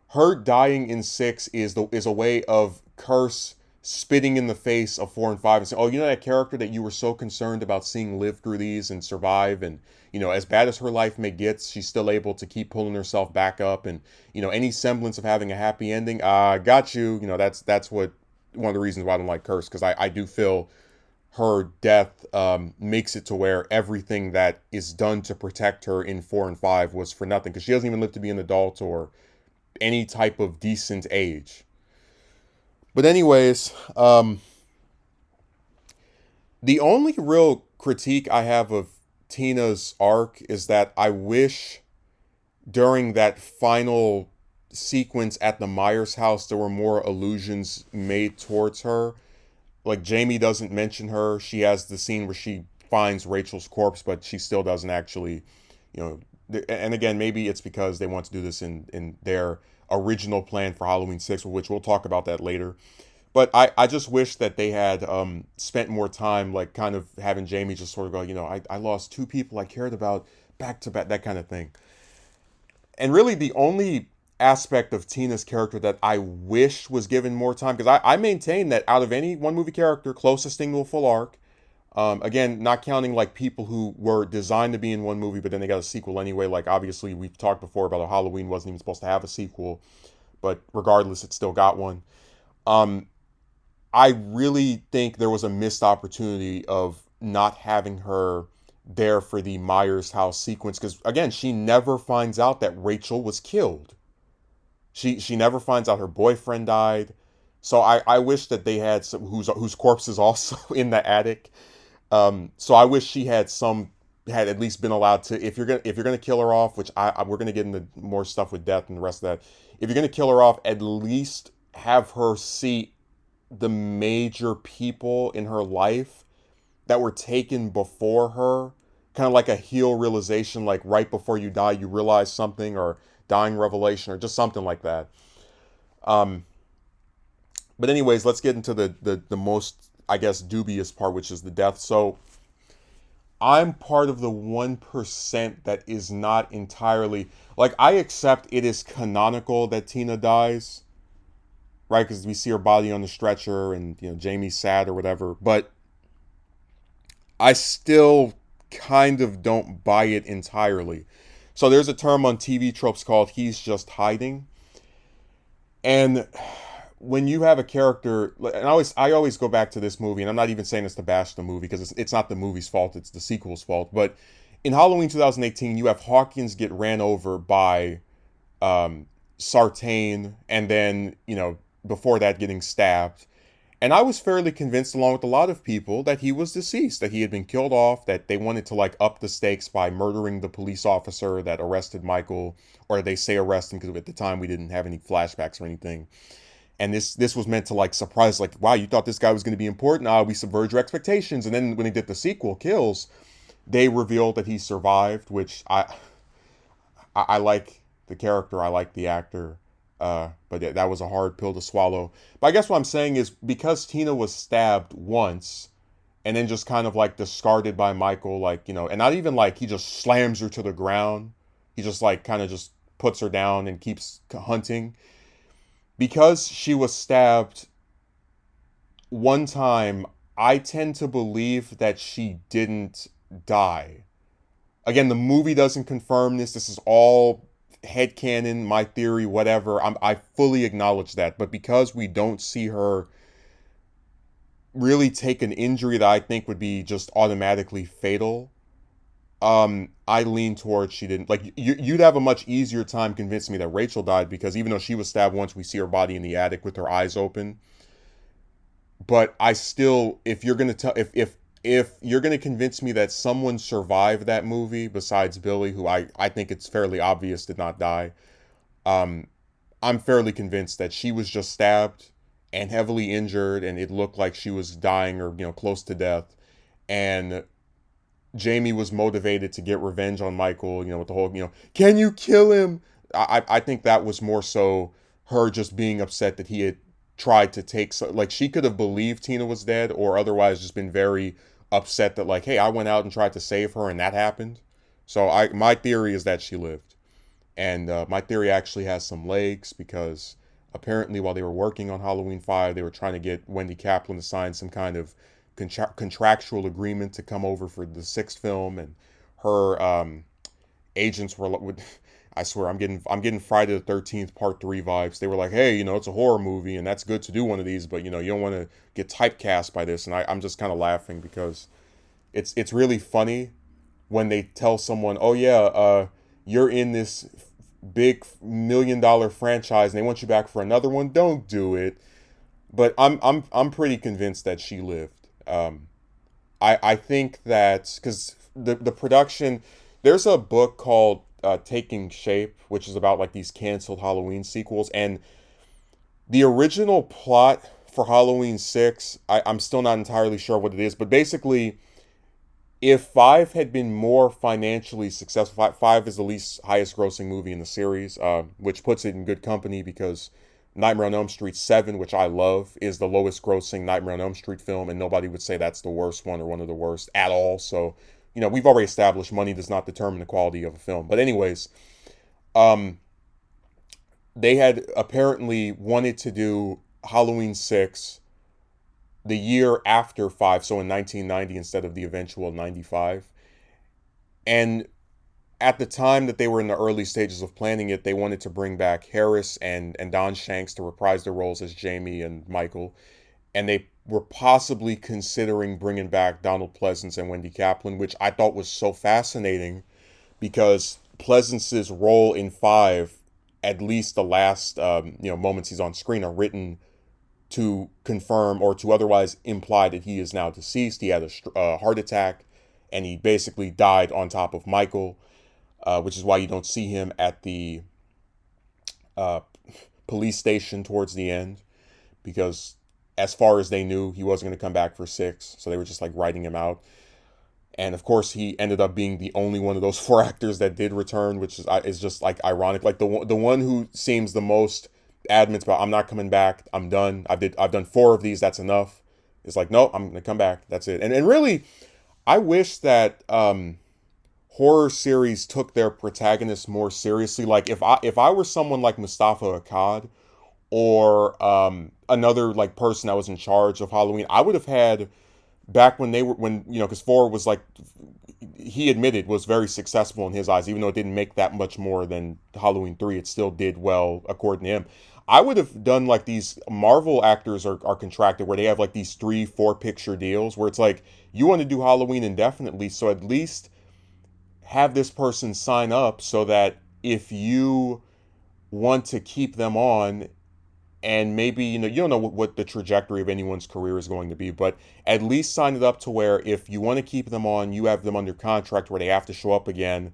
her dying in 6 is a way of Curse spitting in the face of 4 and 5 and saying, oh, that character that you were so concerned about seeing live through these and survive, and as bad as her life may get, she's still able to keep pulling herself back up, and any semblance of having a happy ending, got you. That's what one of the reasons why I don't like Curse, because I do feel her death makes it to where everything that is done to protect her in 4 and 5 was for nothing, because she doesn't even live to be an adult or any type of decent age. But anyways, the only real critique I have of Tina's arc is that I wish during that final sequence at the Myers house there were more allusions made towards her. Like, Jamie doesn't mention her. She has the scene where she finds Rachel's corpse, but she still doesn't actually, and again, maybe it's because they want to do this in their original plan for Halloween 6, which we'll talk about that later. But I just wish that they had spent more time, like, kind of having Jamie just sort of go, I lost 2 people I cared about back to back, that kind of thing. And really the only aspect of Tina's character that I wish was given more time, because I maintain that out of any one movie character closest thing to a full arc, Again, not counting like people who were designed to be in one movie, but then they got a sequel anyway. Like obviously, we've talked before about how Halloween wasn't even supposed to have a sequel, but regardless, it still got one. Um, I really think there was a missed opportunity of not having her there for the Myers house sequence because again, she never finds out that Rachel was killed. She never finds out her boyfriend died. So I wish that they had some whose corpse is also in the attic. So I wish she had at least been allowed to if you're gonna kill her off, which we're gonna get into more stuff with death and the rest of that. If you're gonna kill her off, at least have her see the major people in her life that were taken before her, kind of like a heel realization, like right before you die, you realize something, or dying revelation, or just something like that. Um, but anyways, let's get into the most, I guess, dubious part, which is the death. So I'm part of the 1% that is not entirely like I accept it is canonical that Tina dies, right? Because we see her body on the stretcher, and Jamie's sad or whatever. But I still kind of don't buy it entirely. So there's a term on TV tropes called "he's just hiding," and when you have a character, and I always go back to this movie, and I'm not even saying this to bash the movie because it's not the movie's fault, it's the sequel's fault. But in Halloween 2018, you have Hawkins get ran over by Sartain, and then before that getting stabbed. And I was fairly convinced, along with a lot of people, that he was deceased, that he had been killed off, that they wanted to like up the stakes by murdering the police officer that arrested Michael, or they say arrest him because at the time we didn't have any flashbacks or anything. And this was meant to like surprise, like, wow, you thought this guy was going to be important. We subvert your expectations. And then when they did the sequel, Kills, they revealed that he survived, which I like the character, I like the actor. But yeah, that was a hard pill to swallow. But I guess what I'm saying is because Tina was stabbed once and then just kind of like discarded by Michael, like, and not even like he just slams her to the ground. He just like kind of just puts her down and keeps hunting. Because she was stabbed one time, I tend to believe that she didn't die. Again, the movie doesn't confirm this. This is all headcanon, my theory, whatever. I fully acknowledge that. But because we don't see her really take an injury that I think would be just automatically fatal, I lean towards she didn't. Like, you'd have a much easier time convincing me that Rachel died because even though she was stabbed once, we see her body in the attic with her eyes open. But I still, if you're gonna tell, if you're gonna convince me that someone survived that movie besides Billy, who I think it's fairly obvious did not die, um, I'm fairly convinced that she was just stabbed and heavily injured, and it looked like she was dying or close to death, and Jamie was motivated to get revenge on Michael, with the whole, can you kill him? I think that was more so her just being upset that he had tried to take, like, she could have believed Tina was dead or otherwise just been very upset that, like, hey, I went out and tried to save her and that happened. So my theory is that she lived. And my theory actually has some legs because apparently while they were working on Halloween 5, they were trying to get Wendy Kaplan to sign some kind of contractual agreement to come over for the sixth film, and her agents were would I swear I'm getting Friday the 13th Part 3 vibes. They were like, hey, it's a horror movie and that's good to do one of these, but you don't want to get typecast by this. And I'm just kind of laughing because it's really funny when they tell someone, oh yeah, you're in this big $1 million franchise and they want you back for another one. Don't do it. But I'm pretty convinced that she lived. I think that because the production, there's a book called Taking Shape, which is about like these canceled Halloween sequels, and the original plot for Halloween 6, I'm still not entirely sure what it is, but basically, if 5 had been more financially successful, 5 is the least highest grossing movie in the series, which puts it in good company because Nightmare on Elm Street 7, which I love, is the lowest grossing Nightmare on Elm Street film, and nobody would say that's the worst one or one of the worst at all. So, we've already established money does not determine the quality of a film. But anyways, um, they had apparently wanted to do Halloween 6 the year after 5, so in 1990 instead of the eventual 95. And at the time that they were in the early stages of planning it, they wanted to bring back Harris and Don Shanks to reprise their roles as Jamie and Michael. And they were possibly considering bringing back Donald Pleasance and Wendy Kaplan, which I thought was so fascinating because Pleasance's role in 5, at least the last moments he's on screen, are written to confirm or to otherwise imply that he is now deceased. He had a heart attack, and he basically died on top of Michael, which is why you don't see him at the uh, police station towards the end, because as far as they knew, he wasn't going to come back for 6, so they were just like writing him out. And of course, he ended up being the only one of those 4 actors that did return, which is just like ironic. Like the one who seems the most adamant about, I'm not coming back, I'm done. I've done 4 of these, that's enough. It's like, no, I'm gonna come back. That's it. And really, I wish that horror series took their protagonists more seriously. Like if I were someone like Mustafa Akkad, or another like person that was in charge of Halloween, I would have had, back when they were, when because 4 was like, he admitted, was very successful in his eyes, even though it didn't make that much more than Halloween 3, it still did well according to him. I would have done like these Marvel actors are contracted, where they have like these 3-4 picture deals where it's like, you want to do Halloween indefinitely, so at least have this person sign up so that if you want to keep them on, and maybe you don't know what the trajectory of anyone's career is going to be, but at least sign it up to where if you want to keep them on, you have them under contract where they have to show up again.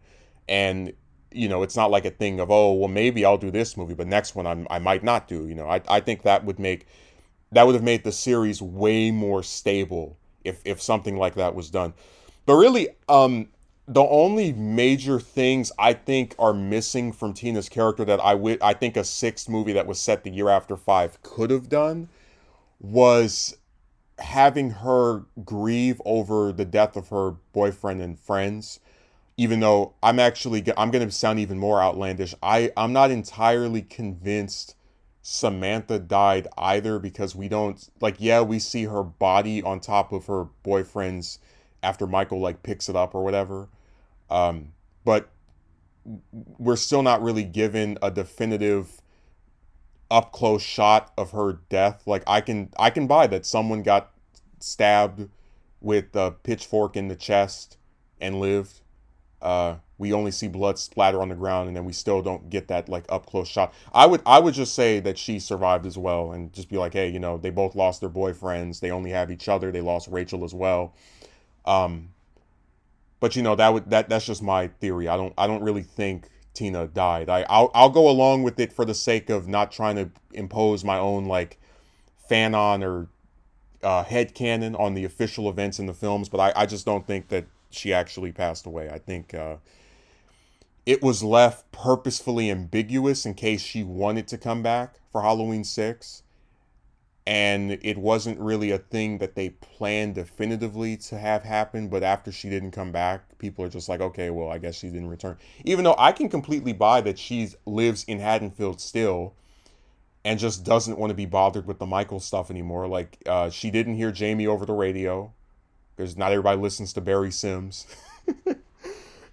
And it's not like a thing of, oh well, maybe I'll do this movie, but next one I might not do. I think that would have made the series way more stable if something like that was done. But really, the only major things I think are missing from Tina's character that I think a 6th movie that was set the year after 5 could have done was having her grieve over the death of her boyfriend and friends. Even though I'm going to sound even more outlandish, I'm not entirely convinced Samantha died either, because we don't, like, yeah, we see her body on top of her boyfriend's after Michael like picks it up or whatever. But we're still not really given a definitive up close shot of her death. Like I can buy that someone got stabbed with a pitchfork in the chest and lived. We only see blood splatter on the ground, and then we still don't get that like up close shot. I would just say that she survived as well, and just be like, hey, they both lost their boyfriends. They only have each other. They lost Rachel as well. Um, but that's just my theory. I don't really think Tina died. I'll go along with it for the sake of not trying to impose my own like fanon or head canon on the official events in the films. But I just don't think that she actually passed away. I think it was left purposefully ambiguous in case she wanted to come back for Halloween 6. And it wasn't really a thing that they planned definitively to have happen. But after she didn't come back, people are just like, okay, well, I guess she didn't return. Even though I can completely buy that she lives in Haddonfield still and just doesn't want to be bothered with the Michael stuff anymore. Like, she didn't hear Jamie over the radio, because not everybody listens to Barry Sims.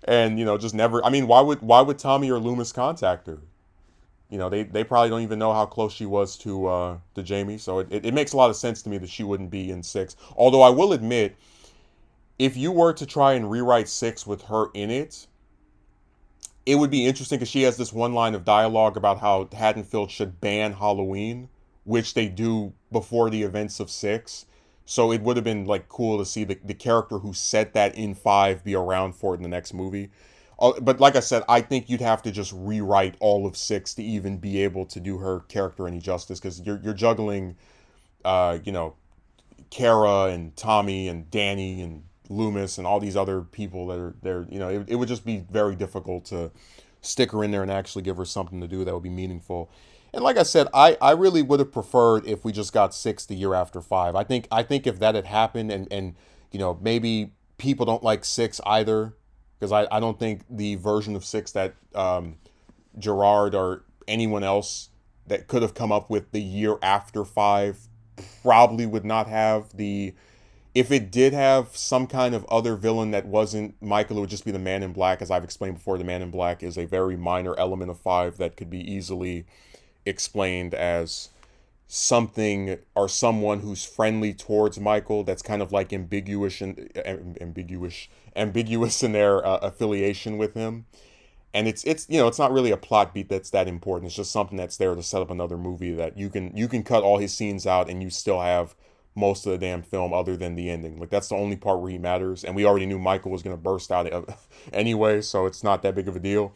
And just never, I mean, why would Tommy or Loomis contact her? They probably don't even know how close she was to Jamie. So it makes a lot of sense to me that she wouldn't be in 6. Although I will admit, if you were to try and rewrite 6 with her in it, it would be interesting, because she has this one line of dialogue about how Haddonfield should ban Halloween, which they do before the events of 6. So it would have been like cool to see the character who said that in 5 be around for it in the next movie. But like I said, I think you'd have to just rewrite all of 6 to even be able to do her character any justice, because you're juggling, Kara and Tommy and Danny and Loomis and all these other people that are there. It would just be very difficult to stick her in there and actually give her something to do that would be meaningful. And like I said, I really would have preferred if we just got 6 the year after 5. I think if that had happened, and maybe people don't like 6 either, because I don't think the version of 6 that Gerard or anyone else that could have come up with the year after 5 probably would not have the, if it did have some kind of other villain that wasn't Michael, it would just be the Man in Black. As I've explained before, the Man in Black is a very minor element of five that could be easily explained as something or someone who's friendly towards Michael, that's kind of like ambiguous in their affiliation with him. And it's not really a plot beat that's that important. It's just something that's there to set up another movie that you can cut all his scenes out and you still have most of the damn film other than the ending. Like, that's the only part where he matters, and we already knew Michael was going to burst out anyway, so it's not that big of a deal.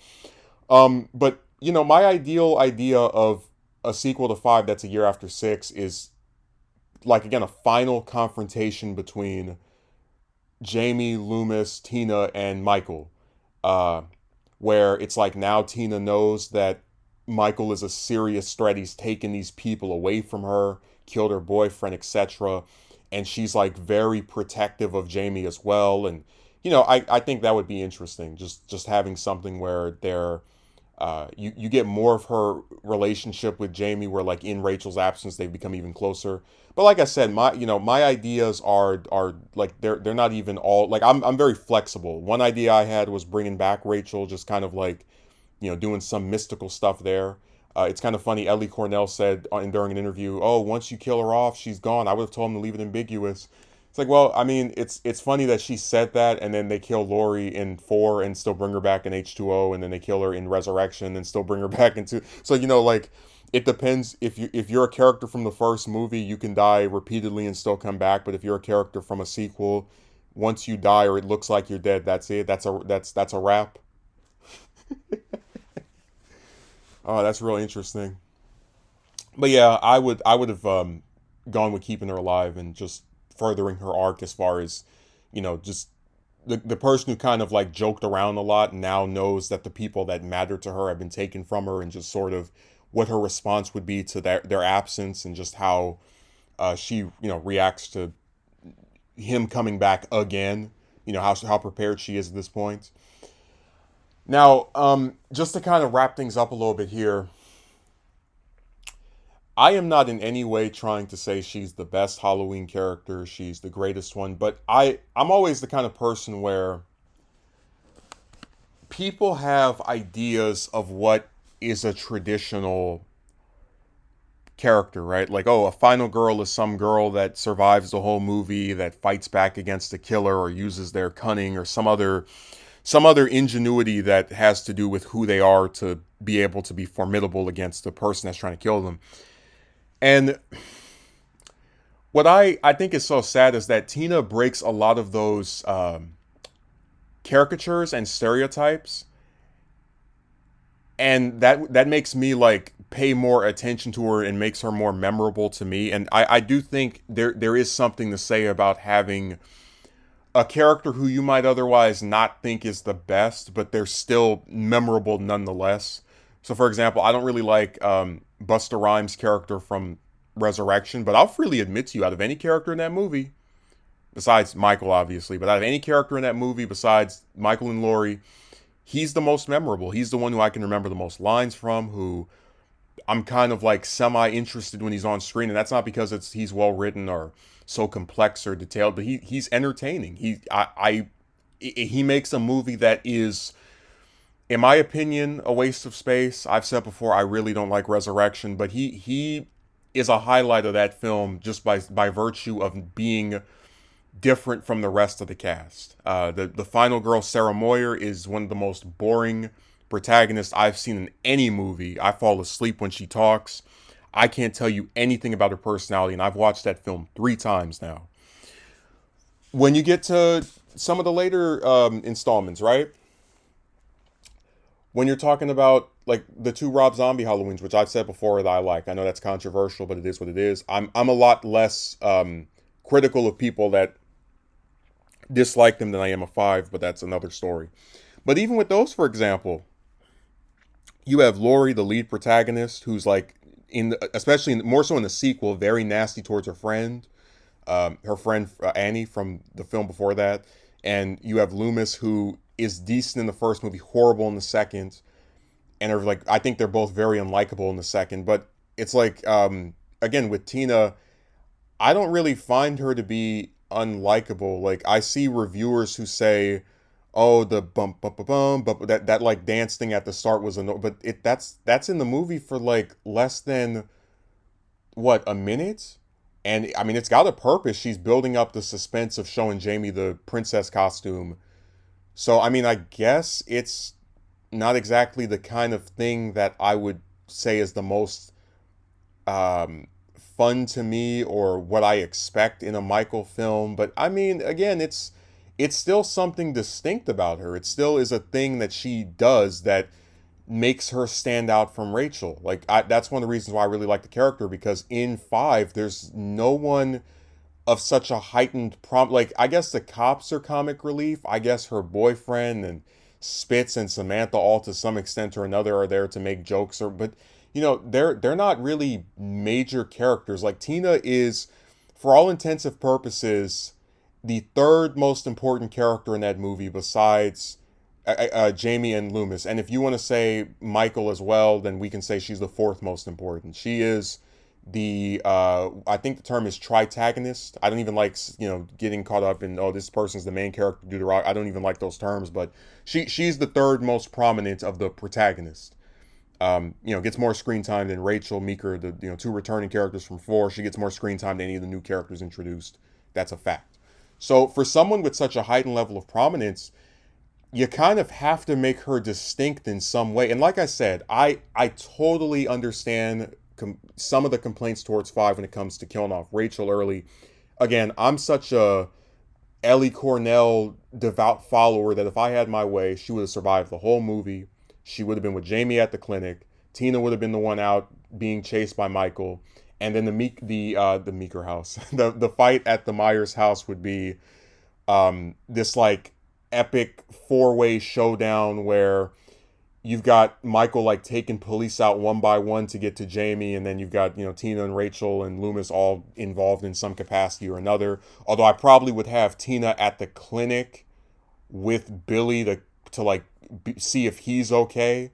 But my ideal idea of a sequel to five that's a year after six is, like, again, a final confrontation between Jamie, Loomis, Tina, and Michael, uh, where it's like now Tina knows that Michael is a serious threat. He's taken these people away from her, killed her boyfriend, etc. And she's like very protective of Jamie as well. And I think that would be interesting. Just having something where you get more of her relationship with Jamie, where like in Rachel's absence they've become even closer. But like I said, my ideas are like they're not even all like I'm very flexible. One idea I had was bringing back Rachel, just kind of like doing some mystical stuff there. It's kind of funny. Ellie Cornell said during an interview, "Oh, once you kill her off, she's gone." I would have told him to leave it ambiguous. It's like, well, I mean, it's funny that she said that, and then they kill Lori in 4 and still bring her back in H2O, and then they kill her in Resurrection and still bring her back into. So like it depends. If you're a character from the first movie, you can die repeatedly and still come back. But if you're a character from a sequel, once you die or it looks like you're dead, that's it. That's a wrap. Oh, that's really interesting. But yeah, I would have gone with keeping her alive and just furthering her arc as far as just the person who kind of like joked around a lot now knows that the people that matter to her have been taken from her, and just sort of what her response would be to their absence, and just how she reacts to him coming back again. How prepared she is at this point. Now, just to kind of wrap things up a little bit here, I am not in any way trying to say she's the best Halloween character, she's the greatest one, but I'm always the kind of person where people have ideas of what is a traditional character, right? Like, oh, a final girl is some girl that survives the whole movie, that fights back against the killer or uses their cunning or some other ingenuity that has to do with who they are to be able to be formidable against the person that's trying to kill them. And what I think is so sad is that Tina breaks a lot of those caricatures and stereotypes, and that makes me like pay more attention to her and makes her more memorable to me. And I do think there is something to say about having a character who you might otherwise not think is the best, but they're still memorable nonetheless. So, for example, I don't really like Busta Rhymes' character from Resurrection, but I'll freely admit to you, out of any character in that movie, besides Michael, obviously, but out of any character in that movie besides Michael and Laurie, he's the most memorable. He's the one who I can remember the most lines from, who I'm kind of like semi interested when he's on screen, and that's not because he's well written or so complex or detailed, but he's entertaining. He makes a movie that is, in my opinion, a waste of space. I've said before, I really don't like Resurrection, but he is a highlight of that film just by virtue of being different from the rest of the cast. The final girl, Sarah Moyer, is one of the most boring protagonists I've seen in any movie. I fall asleep when she talks. I can't tell you anything about her personality, and I've watched that film 3 times now. When you get to some of the later installments, right? When you're talking about like the two Rob Zombie Halloweens, which I've said before that I like. I know that's controversial, but it is what it is. I'm a lot less critical of people that dislike them than I am a five, but that's another story. But even with those, for example, you have Laurie, the lead protagonist, who's like especially more so in the sequel, very nasty towards her friend Annie from the film before that, and you have Loomis, who is decent in the first movie, horrible in the second, and are like, I think they're both very unlikable in the second. But it's like again with Tina, I don't really find her to be unlikable. Like I see reviewers who say, "Oh, the bump bump bump bump," but that like dance thing at the start was but that's in the movie for like less than what, a minute? And I mean, it's got a purpose. She's building up the suspense of showing Jamie the princess costume. So I mean, I guess it's not exactly the kind of thing that I would say is the most um, fun to me or what I expect in a Michael film. But I mean, again, it's still something distinct about her. It still is a thing that she does that makes her stand out from Rachel. Like that's one of the reasons why I really like the character, because in five, there's no one of such a heightened like I guess the cops are comic relief. I guess her boyfriend and Spitz and Samantha all to some extent or another are there to make jokes, or but they're not really major characters. Like Tina is, for all intents and purposes, the third most important character in that movie besides Jamie and Loomis. And if you want to say Michael as well, then we can say she's the fourth most important. She is the I think the term is tritagonist. I don't even like getting caught up in, oh, this person's the main character due to rock. I don't even like those terms, but she's the third most prominent of the protagonists. Gets more screen time than Rachel Meeker, the two returning characters from four. She gets more screen time than any of the new characters introduced. That's a fact. So for someone with such a heightened level of prominence, you kind of have to make her distinct in some way. And like I said, I totally understand some of the complaints towards five when it comes to killing off Rachel early. Again, I'm such a Ellie Cornell devout follower that if I had my way, she would have survived the whole movie. She would have been with Jamie at the clinic. Tina would have been the one out being chased by Michael, and then the Meeker house, the fight at the Myers house would be this like epic four-way showdown where you've got Michael like taking police out one by one to get to Jamie, and then you've got Tina and Rachel and Loomis all involved in some capacity or another. Although I probably would have Tina at the clinic with Billy to like see if he's okay,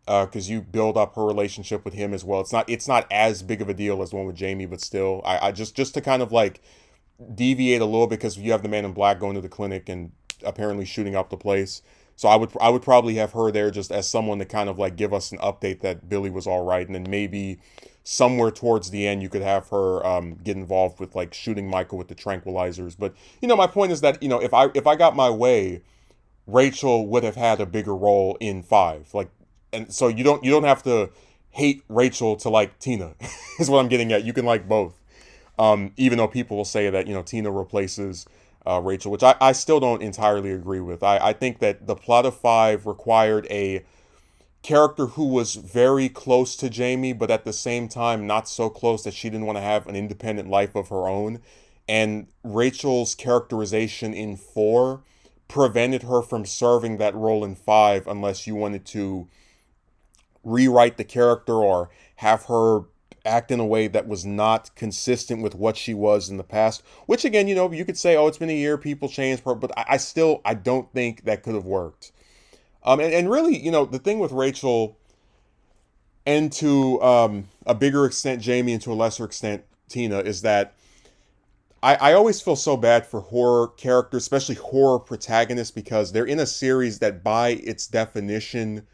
because you build up her relationship with him as well. It's not as big of a deal as the one with Jamie, but still, I just to kind of like deviate a little, because you have the Man in Black going to the clinic and apparently shooting up the place. So I would probably have her there just as someone to kind of like give us an update that Billy was all right, and then maybe somewhere towards the end you could have her get involved with like shooting Michael with the tranquilizers. But my point is that if I got my way, Rachel would have had a bigger role in five. Like, and so you don't have to hate Rachel to like Tina, is what I'm getting at. You can like both. Even though people will say that Tina replaces Rachel, which I still don't entirely agree with. I think that the plot of five required a character who was very close to Jamie, but at the same time not so close that she didn't want to have an independent life of her own. And Rachel's characterization in four prevented her from serving that role in five, unless you wanted to rewrite the character or have her act in a way that was not consistent with what she was in the past. Which again, you could say, oh, it's been a year, people change, but I don't think that could have worked. And really, the thing with Rachel, and to a bigger extent Jamie, and to a lesser extent Tina, is that I always feel so bad for horror characters, especially horror protagonists, because they're in a series that by its definition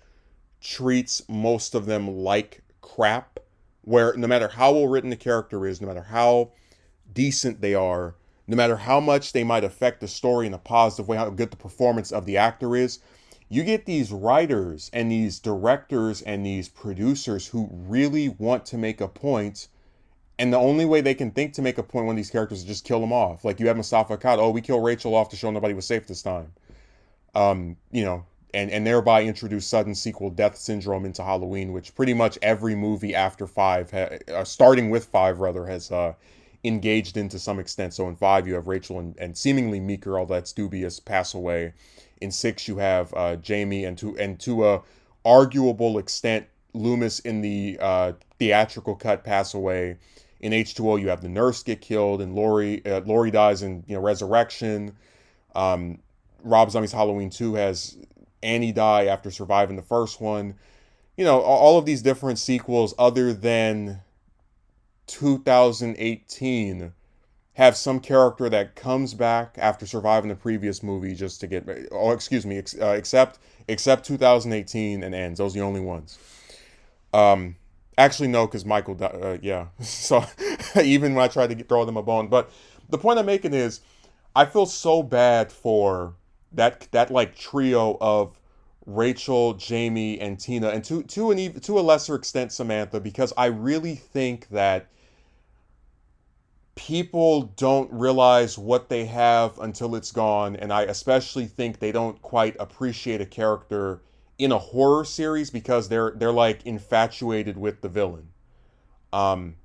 treats most of them like crap, where no matter how well written the character is, no matter how decent they are, no matter how much they might affect the story in a positive way, how good the performance of the actor is, you get these writers and these directors and these producers who really want to make a point, and the only way they can think to make a point when these characters is just kill them off. Like you have Mustafa Akkad, oh, we kill Rachel off to show nobody was safe this time. And thereby introduce sudden sequel death syndrome into Halloween, which pretty much every movie after five, starting with five rather, has engaged in to some extent. So in five, you have Rachel and seemingly Meeker, although that's dubious, pass away. In six, you have Jamie, and to a arguable extent, Loomis in the theatrical cut pass away. In H2O, you have the nurse get killed, and Laurie dies in Resurrection. Rob Zombie's Halloween 2 has Annie die after surviving the first one. All of these different sequels, other than 2018, have some character that comes back after surviving the previous movie just to get, oh, excuse me, except 2018 and ends. Those are the only ones. Um, Actually, no, because Michael, yeah. So even when I tried to throw them a bone, but the point I'm making is, I feel so bad for that like trio of Rachel, Jamie, and Tina, and to a lesser extent Samantha, because I really think that people don't realize what they have until it's gone, and I especially think they don't quite appreciate a character in a horror series because they're like infatuated with the villain. Um,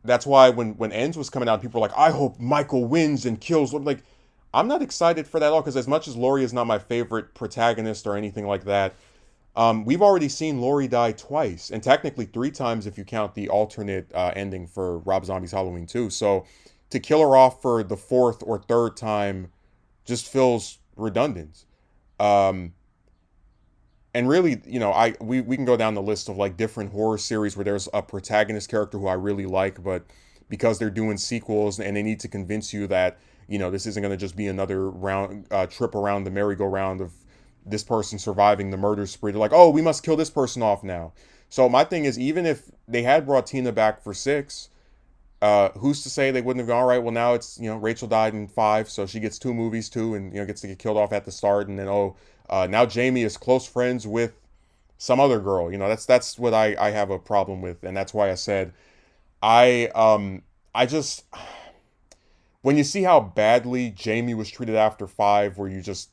that's why when Ends was coming out, people were like, "I hope Michael wins and kills." Like, I'm not excited for that at all because as much as Laurie is not my favorite protagonist or anything like that, we've already seen Laurie die twice, and technically three times if you count the alternate ending for Rob Zombie's Halloween 2. So to kill her off for the fourth or third time just feels redundant. Um, and really, we can go down the list of like different horror series where there's a protagonist character who I really like, but because they're doing sequels and they need to convince you that this isn't going to just be another round trip around the merry-go-round of this person surviving the murder spree. They're like, oh, we must kill this person off now. So my thing is, even if they had brought Tina back for six, who's to say they wouldn't have gone, all right, well, now it's, Rachel died in five, so she gets two movies too, and, gets to get killed off at the start. And then, now Jamie is close friends with some other girl. That's what I have a problem with. And that's why I said, I just, when you see how badly Jamie was treated after five, where you just,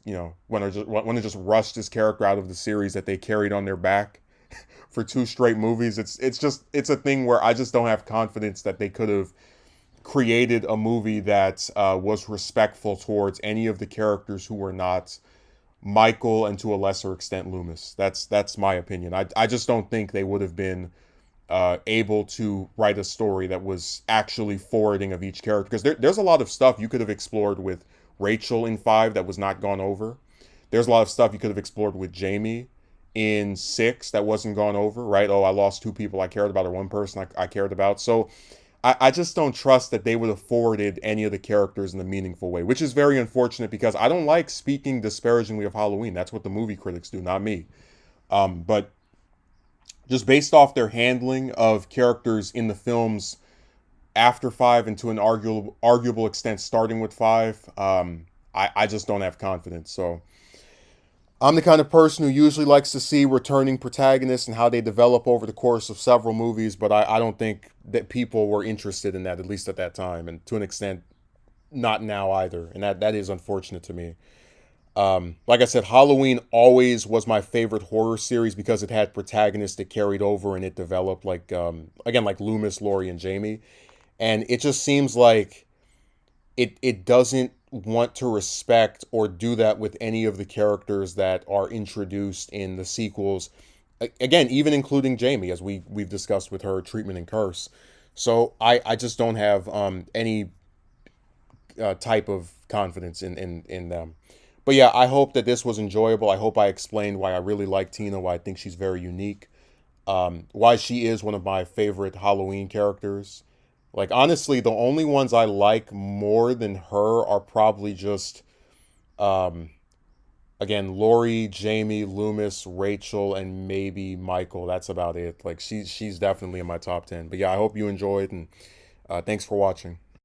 when it just rushed his character out of the series that they carried on their back for two straight movies, it's a thing where I just don't have confidence that they could have created a movie that was respectful towards any of the characters who were not Michael and to a lesser extent Loomis. That's my opinion. I just don't think they would have been able to write a story that was actually forwarding of each character, because there's a lot of stuff you could have explored with Rachel in five that was not gone over. There's a lot of stuff you could have explored with Jamie in six that wasn't gone over, right? Oh, I lost two people I cared about, or one person I cared about. So I just don't trust that they would have forwarded any of the characters in a meaningful way, which is very unfortunate because I don't like speaking disparagingly of Halloween. That's what the movie critics do, not me. But just based off their handling of characters in the films after five and to an arguable extent starting with five, I just don't have confidence. So I'm the kind of person who usually likes to see returning protagonists and how they develop over the course of several movies, but I don't think that people were interested in that, at least at that time, and to an extent, not now either. And that is unfortunate to me. Like I said, Halloween always was my favorite horror series because it had protagonists that carried over and it developed, like, again, like Loomis, Laurie, and Jamie. And it just seems like it doesn't want to respect or do that with any of the characters that are introduced in the sequels. Again, even including Jamie, as we've discussed with her treatment and Curse. So I just don't have any type of confidence in them. But yeah, I hope that this was enjoyable. I hope I explained why I really like Tina, why I think she's very unique, why she is one of my favorite Halloween characters. Like, honestly, the only ones I like more than her are probably just, um, again, Laurie, Jamie, Loomis, Rachel, and maybe Michael. That's about it. Like, she's definitely in my top 10. But yeah, I hope you enjoyed, and thanks for watching.